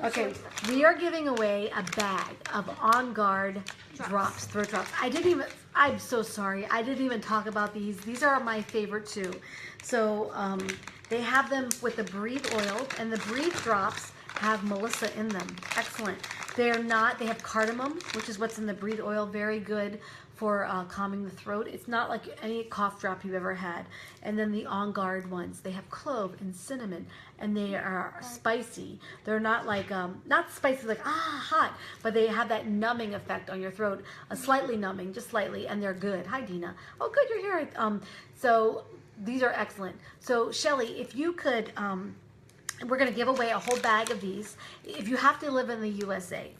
Okay, we are giving away a bag of On Guard drops, throat drops. I'm so sorry, I didn't even talk about these. These are my favorite too. So they have them with the Breathe oil, and the Breathe drops have Melissa in them. Excellent. They have cardamom, which is what's in the Breathe oil, very good for calming the throat. It's not like any cough drop you've ever had. And then the On Guard ones, they have clove and cinnamon, and they are spicy. They're not like, not spicy like, hot, but they have that numbing effect on your throat, slightly numbing, just slightly, and they're good. Hi, Dina. Oh, good, you're here. So these are excellent. So Shelly, if you could, we're going to give away a whole bag of these. If you have to live in the USA,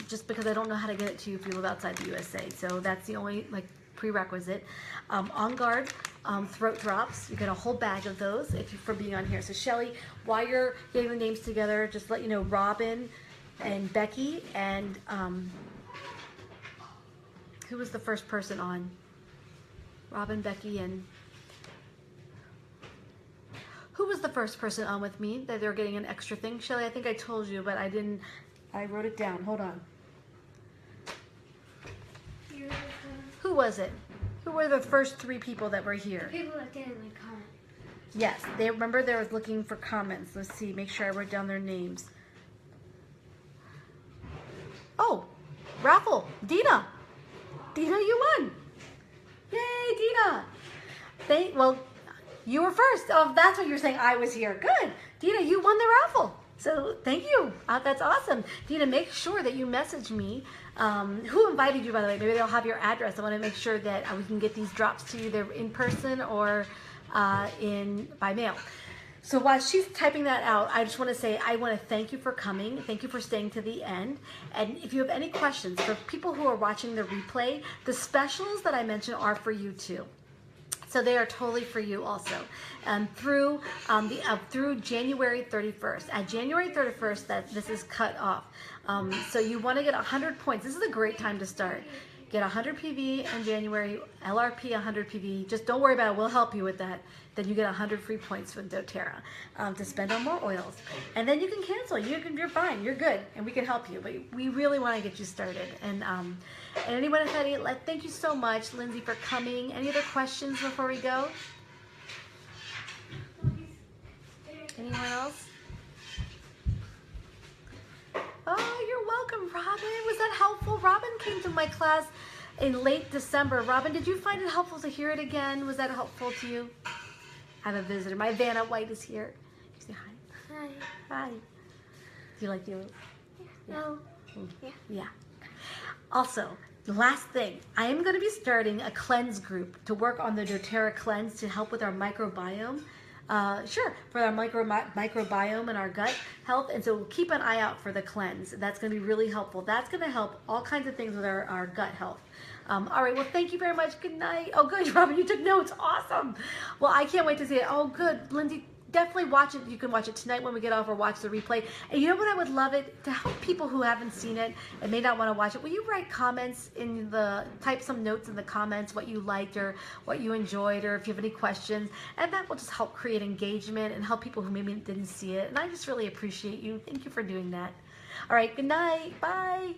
just because I don't know how to get it to you if you live outside the USA. So that's the only prerequisite. On Guard throat drops. You get a whole bag of those for being on here. So Shelly, while you're getting the names together, just let you know Robin and Becky and who was the first person on? Robin, Becky, and who was the first person on with me that they're getting an extra thing? Shelly, I think I told you, but I didn't. I wrote it down. Hold on. Who was it? Who were the first 3 people that were here? People that didn't like comment. Yes, they was looking for comments. Let's see. Make sure I wrote down their names. Oh, raffle. Dina. Dina, you won. Yay, Dina. Well, you were first. Oh, that's what you're saying. I was here. Good. Dina, you won the raffle. So thank you. That's awesome. Dina, make sure that you message me. Who invited you, by the way? Maybe they'll have your address. I want to make sure that we can get these drops to you either in person or by mail. So while she's typing that out, I just want to say I want to thank you for coming. Thank you for staying to the end. And if you have any questions, for people who are watching the replay, the specials that I mentioned are for you too. So they are totally for you also. Through January 31st. At January 31st, this is cut off. So you want to get 100 points. This is a great time to start. Get 100 PV in January, LRP 100 PV. Just don't worry about it. We'll help you with that. Then you get 100 free points with doTERRA to spend on more oils. And then you can cancel. You're fine. You're good. And we can help you. But we really want to get you started. And anyone else, thank you so much, Lindsay, for coming. Any other questions before we go? Anyone else? Oh, you're welcome, Robin. Was that helpful? Robin came to my class in late December. Robin, did you find it helpful to hear it again? Was that helpful to you? I have a visitor. My Vanna White is here. Say hi. Hi. Hi. Do you like the oils? Yeah. No. Yeah. Yeah. Also, the last thing, I am going to be starting a cleanse group to work on the doTERRA cleanse to help with our microbiome. For our microbiome and our gut health. And so keep an eye out for the cleanse. That's going to be really helpful. That's going to help all kinds of things with our gut health. All right. Well, thank you very much. Good night. Oh, good, Robin. You took notes. Awesome. Well, I can't wait to see it. Oh, good. Lindsay, definitely watch it. You can watch it tonight when we get off or watch the replay. And you know what I would love it? To help people who haven't seen it and may not want to watch it, will you write comments type some notes in the comments, what you liked or what you enjoyed, or if you have any questions, and that will just help create engagement and help people who maybe didn't see it. And I just really appreciate you. Thank you for doing that. All right. Good night. Bye.